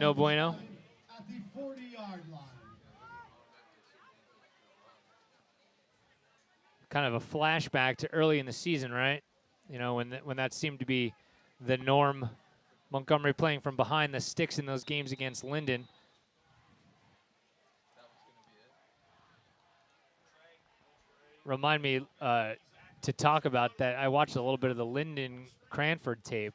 No bueno. Kind of a flashback to early in the season, right? You know, when that seemed to be the norm. Montgomery playing from behind the sticks in those games against Linden. Remind me to talk about that. I watched a little bit of the Linden Cranford tape,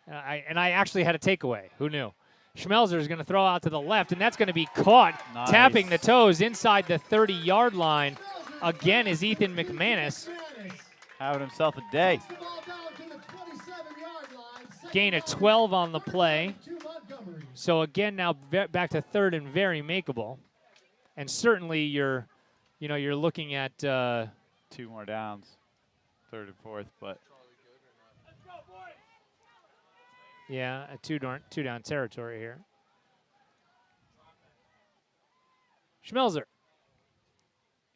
and I actually had a takeaway. Who knew? Schmelzer is going to throw out to the left, and that's going to be caught, Nice. Tapping the toes inside the 30-yard line. Again is Ethan McManus. Having himself a day. Gain of 12 on the play. So again, now back to third and very makeable. And certainly you're looking at 2 more downs, third and fourth, but yeah, a two down territory here. Schmelzer.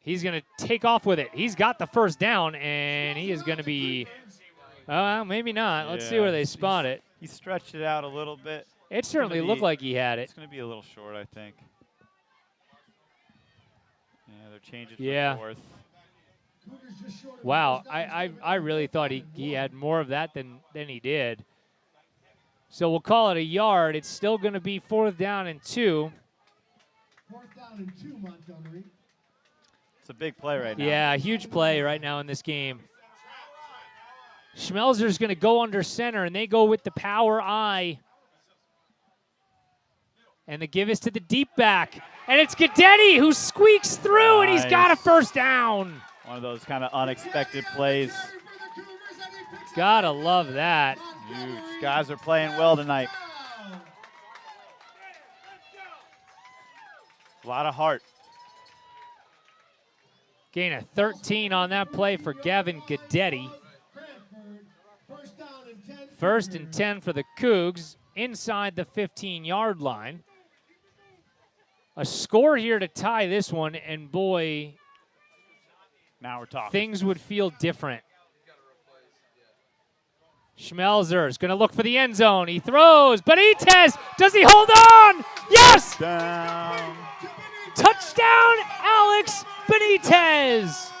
He's going to take off with it. He's got the first down, and he is going to be, maybe not. Let's see where they spot it. He stretched it out a little bit. It certainly looked like he had it. It's going to be a little short, I think. Yeah, they're changing Yeah. for fourth. Wow, I really thought he had more of that than he did. So we'll call it a yard. It's still going to be 4th down and 2. 4th down and 2, Montgomery. It's a big play right now. Yeah, huge play right now in this game. Schmelzer's going to go under center, and they go with the power I. And the give is to the deep back. And it's Guidetti who squeaks through, and he's got a first down. One of those kind of unexpected plays. Gotta love that. Huge. Guys are playing well tonight. A lot of heart. Gain of 13 on that play for Gavin Guidetti. 1st and 10 for the Cougs inside the 15-yard line. A score here to tie this one, and boy, now we're talking. Things would feel different. Schmelzer is going to look for the end zone. He throws. Benitez, does he hold on? Yes! Down. Touchdown, Alex Benitez.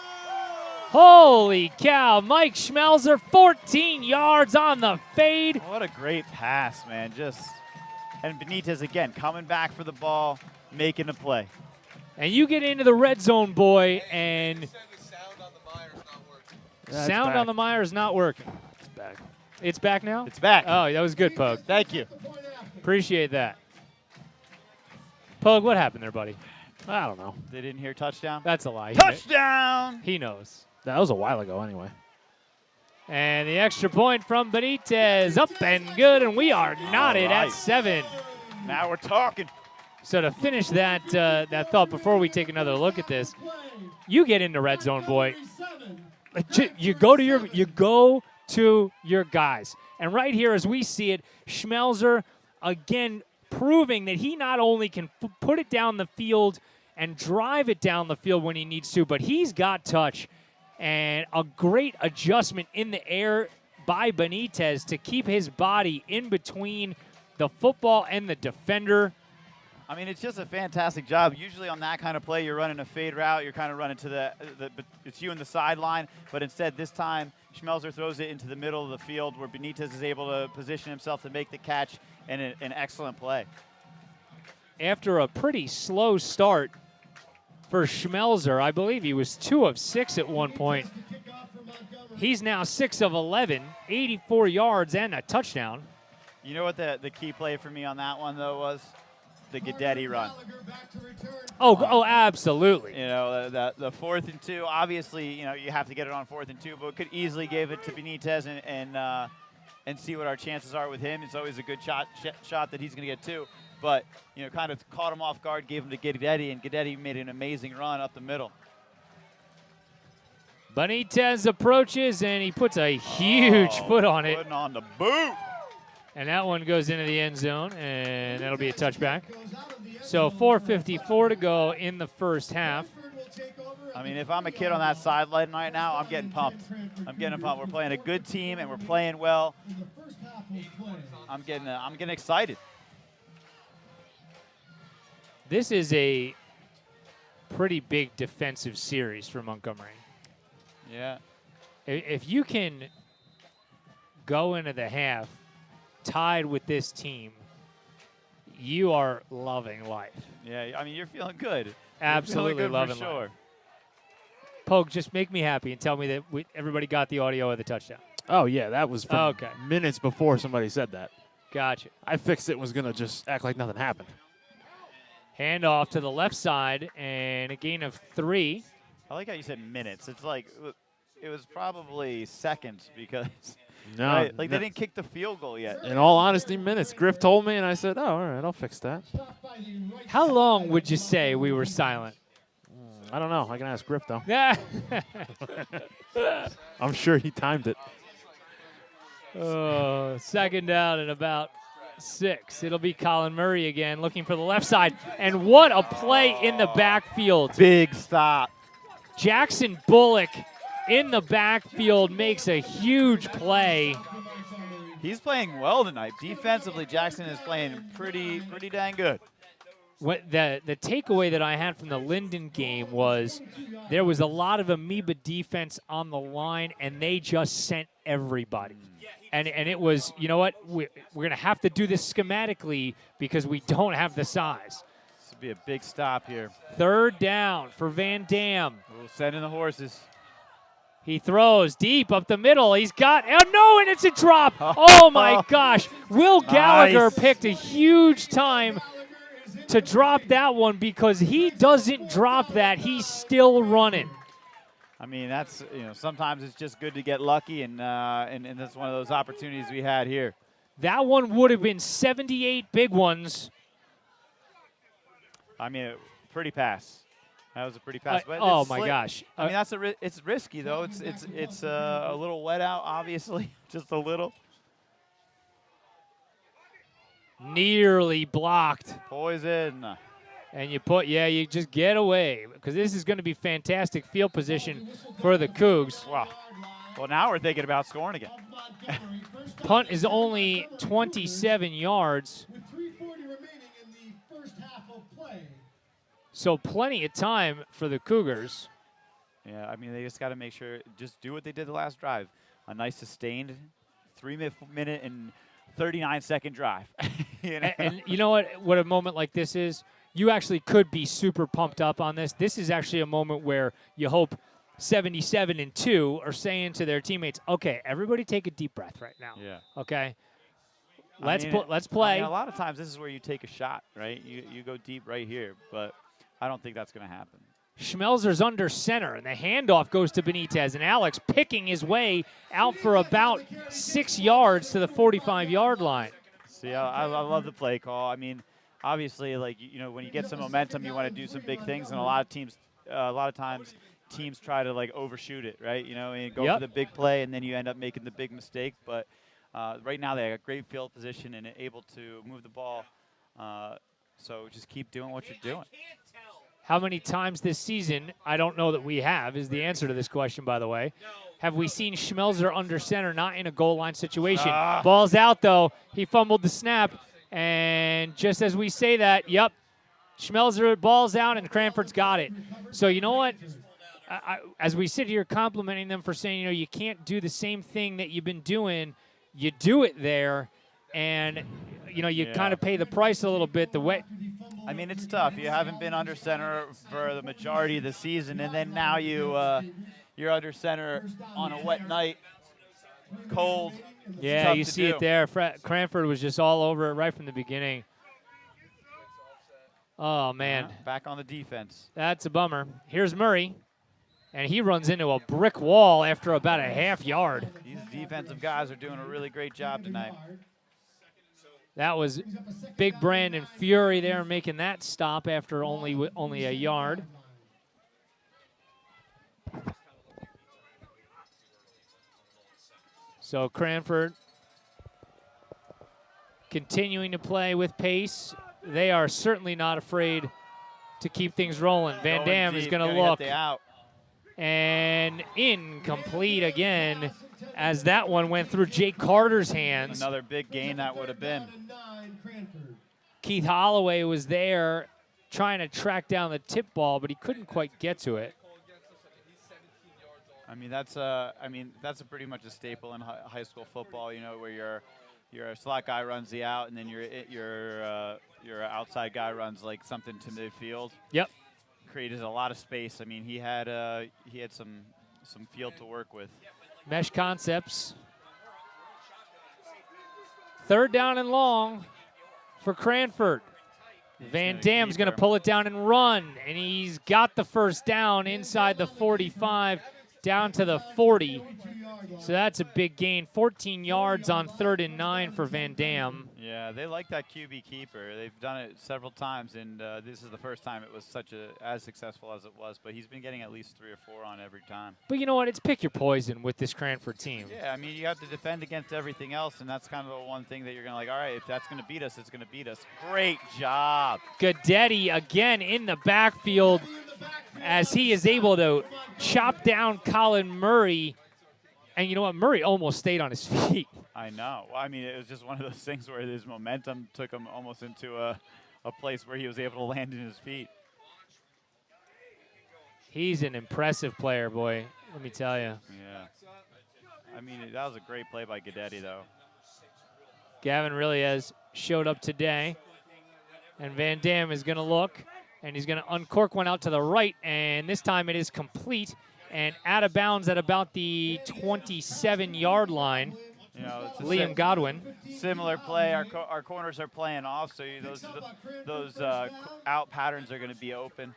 Holy cow. Mike Schmelzer, 14 yards on the fade. What a great pass, man. And Benitez, again, coming back for the ball, making a play. And you get into the red zone, boy, and sound on the MIRE is not working. It's back. It's back now? It's back. Oh, that was good, Pug. Thank you. Appreciate that. Pug, what happened there, buddy? I don't know. They didn't hear touchdown? That's a lie. Touchdown! He knows. That was a while ago anyway. And the extra point from Benitez, up and good, and we are knotted at 7. Now we're talking. So to finish that that thought before we take another look at this, you get into red zone, boy. You go to your guys. And right here, as we see it, Schmelzer again proving that he not only can put it down the field and drive it down the field when he needs to, but he's got touch. And a great adjustment in the air by Benitez to keep his body in between the football and the defender. I mean, it's just a fantastic job. Usually on that kind of play, you're running a fade route. You're kind of running to it's you in the sideline. But instead, this time, Schmelzer throws it into the middle of the field where Benitez is able to position himself to make the catch, and an excellent play. After a pretty slow start for Schmelzer, I believe he was 2 of 6 at one point. He's now 6 of 11, 84 yards and a touchdown. You know what the key play for me on that one, though, was? The Guidetti run. Oh, absolutely. You know, the 4th and 2, obviously, you know, you have to get it on 4th and 2, but could easily give it to Benitez and see what our chances are with him. It's always a good shot that he's going to get too. But, you know, kind of caught him off guard, gave him to Guidetti, and Guidetti made an amazing run up the middle. Benitez approaches, and he puts a huge foot on it. Putting on the boot. And that one goes into the end zone, and that'll be a touchback. So 4:54 to go in the first half. I mean, if I'm a kid on that sideline right now, I'm getting pumped. I'm getting pumped. We're playing a good team, and we're playing well. I'm getting excited. This is a pretty big defensive series for Montgomery. Yeah. If you can go into the half tied with this team, you are loving life. Yeah, I mean, you're feeling good. Absolutely you're feeling good loving for sure. life. Pogue, just make me happy and tell me that everybody got the audio of the touchdown. Oh, yeah, that was from Okay. minutes before somebody said that. Gotcha. I fixed it, was going to just act like nothing happened. Handoff to the left side, and a gain of 3. I like how you said minutes. It's like it was probably seconds because No, right? Like no. they didn't kick the field goal yet. In all honesty, minutes. Griff told me, and I said, oh, all right, I'll fix that. How long would you say we were silent? I don't know. I can ask Griff, though. Yeah. I'm sure he timed it. Oh, second down and about 6. It'll be Colin Murray again looking for the left side. And what a play in the backfield. Big stop. Jackson Bullock in the backfield makes a huge play. He's playing well tonight. Defensively, Jackson is playing pretty dang good. What the takeaway that I had from the Linden game was there was a lot of amoeba defense on the line, and they just sent everybody. And it was, you know what, we're going to have to do this schematically because we don't have the size. This would be a big stop here. Third down for Van Dam. We'll send in the horses. He throws deep up the middle. He's got, oh no, and it's a drop. Oh my gosh. Will Gallagher Nice. picked a huge time to drop that one because he doesn't drop that. He's still running. I mean, that's, you know, sometimes it's just good to get lucky, and that's one of those opportunities we had here. That one would have been 78 big ones. I mean, pretty pass. That was a pretty pass. But oh it's my slick. gosh. I mean, it's risky though. It's a little wet out, obviously, just a little. Nearly blocked. Poison. And you just get away because this is going to be fantastic field position for the Cougs. Wow. Well, now we're thinking about scoring again. Punt is only 27 yards. With 3:40 remaining in the first half of play. So plenty of time for the Cougars. Yeah, I mean, they just got to make sure, just do what they did the last drive. A nice sustained 3-minute and 39-second drive. You know? And you know what a moment like this is? You actually could be super pumped up on this. This is actually a moment where you hope 77 and 2 are saying to their teammates, okay, everybody take a deep breath right now. Yeah. Okay? Let's play. I mean, a lot of times this is where you take a shot, right? You go deep right here, but I don't think that's going to happen. Schmelzer's under center, and the handoff goes to Benitez, and Alex picking his way out for about 6 yards to the 45-yard line. See, I love the play call. I mean, obviously, like, you know, when you get some momentum, you want to do some big things, and a lot of times teams try to like overshoot it, right? You know, and go for the big play, and then you end up making the big mistake. But right now they got great field position and able to move the ball. So just keep doing what you're doing. How many times this season, I don't know that we have, is the answer to this question, by the way, have we seen Schmelzer under center not in a goal line situation? Ball's out, though. He fumbled the snap. And just as we say that, yep, Schmelzer, ball's out, and Cranford's got it. So you know what? As we sit here complimenting them for saying, you can't do the same thing that you've been doing, you do it there, and, you kind of pay the price a little bit. I mean, it's tough. You haven't been under center for the majority of the season, and then now you're under center on a wet night, cold. Yeah, you see it there. Cranford was just all over it right from the beginning. Oh, man. Back on the defense. That's a bummer. Here's Murray, and he runs into a brick wall after about a half yard. These defensive guys are doing a really great job tonight. That was Big Brandon Fury there making that stop after only a yard. So Cranford continuing to play with pace. They are certainly not afraid to keep things rolling. Van Dam is going to look. And incomplete again as that one went through Jake Carter's hands. Another big gain that would have been. Keith Holloway was there trying to track down the tip ball, but he couldn't quite get to it. I mean, that's pretty much a staple in high school football, where your slot guy runs the out, and then your outside guy runs like something to midfield. Yep. Created a lot of space. I mean, he had some field to work with. Mesh concepts. 3rd down and long for Cranford. Van Dam's going to pull it down and run, and he's got the first down inside the 45, down to the 40. So that's a big gain. 14 yards on 3rd and 9 for Van Dam. Yeah, they like that QB keeper. They've done it several times, and this is the first time it was as successful as it was. But he's been getting at least 3 or 4 on every time. But you know what? It's pick your poison with this Cranford team. Yeah, I mean, you have to defend against everything else, and that's kind of the one thing that you're going to all right, if that's going to beat us, it's going to beat us. Great job. Guidetti again in the backfield as he is able to chop down Colin Murray. And you know what? Murray almost stayed on his feet. I know. Well, I mean, it was just one of those things where his momentum took him almost into a place where he was able to land in his feet. He's an impressive player, boy. Let me tell you. Yeah. I mean, that was a great play by Guidetti, though. Gavin really has showed up today. And Van Dam is going to look, and he's going to uncork one out to the right, and this time it is complete and out of bounds at about the 27-yard line. It's Liam Godwin. Similar play. Our corners are playing off, so those out patterns are going to be open.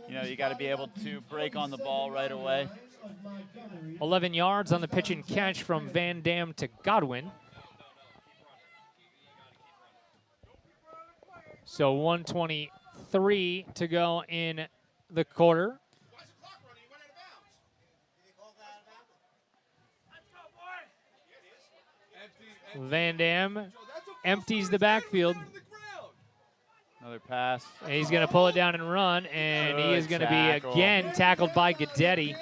You got to be able to break on the ball right away. 11 yards on the pitch and catch from Van Dam to Godwin. So 1:23 to go in the quarter. Van Dam empties the backfield. Another pass. And he's going to pull it down and run, and he is going to be again tackled by Guidetti.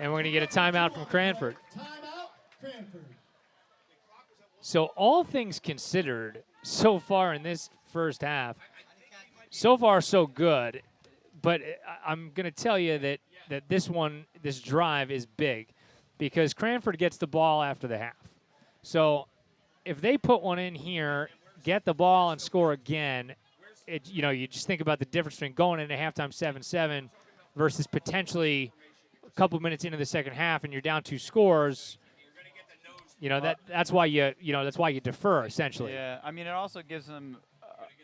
And we're going to get a timeout from Cranford. So all things considered, so far in this first half, so far so good. But I'm going to tell you that this drive is big, because Cranford gets the ball after the half. So if they put one in here, get the ball and score again, you just think about the difference between going into halftime 7-7 versus potentially a couple minutes into the second half and you're down 2 scores. That's why you defer, essentially. Yeah, I mean, it also gives them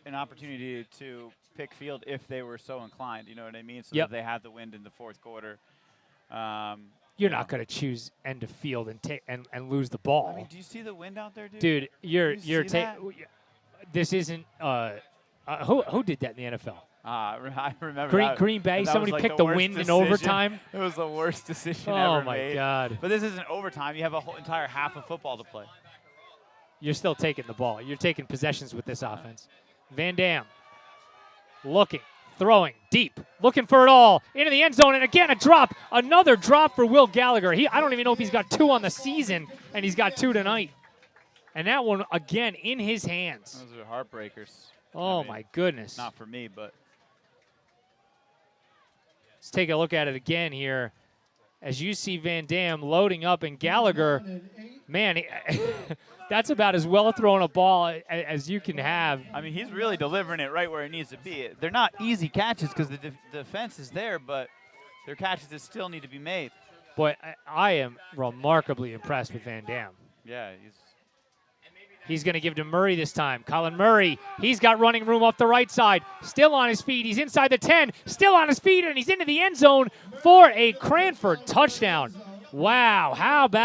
an opportunity to pick field if they were so inclined, you know what I mean? So that they have the wind in the fourth quarter. You're not going to choose end of field and lose the ball. I mean, do you see the wind out there, dude? Dude, this isn't who did that in the NFL? I remember Green Bay. Somebody like picked the wind in overtime. It was the worst decision ever made. Oh my God! But this isn't overtime. You have a whole entire half of football to play. You're still taking the ball. You're taking possessions with this offense. Van Dam looking, throwing, deep, looking for it all, into the end zone, and again a drop. Another drop for Will Gallagher. I don't even know if he's got 2 on the season, and he's got 2 tonight. And that one, again, in his hands. Those are heartbreakers. Oh, I mean, my goodness. Not for me, but. Let's take a look at it again here. As you see Van Dam loading up, and Gallagher, man, that's about as well thrown a ball as you can have. I mean, he's really delivering it right where it needs to be. They're not easy catches because the defense is there, but they're catches that still need to be made. Boy, I am remarkably impressed with Van Dam. Yeah, He's going to give to Murray this time. Colin Murray, he's got running room off the right side. Still on his feet. He's inside the 10. Still on his feet, and he's into the end zone for a Cranford touchdown. Wow, how about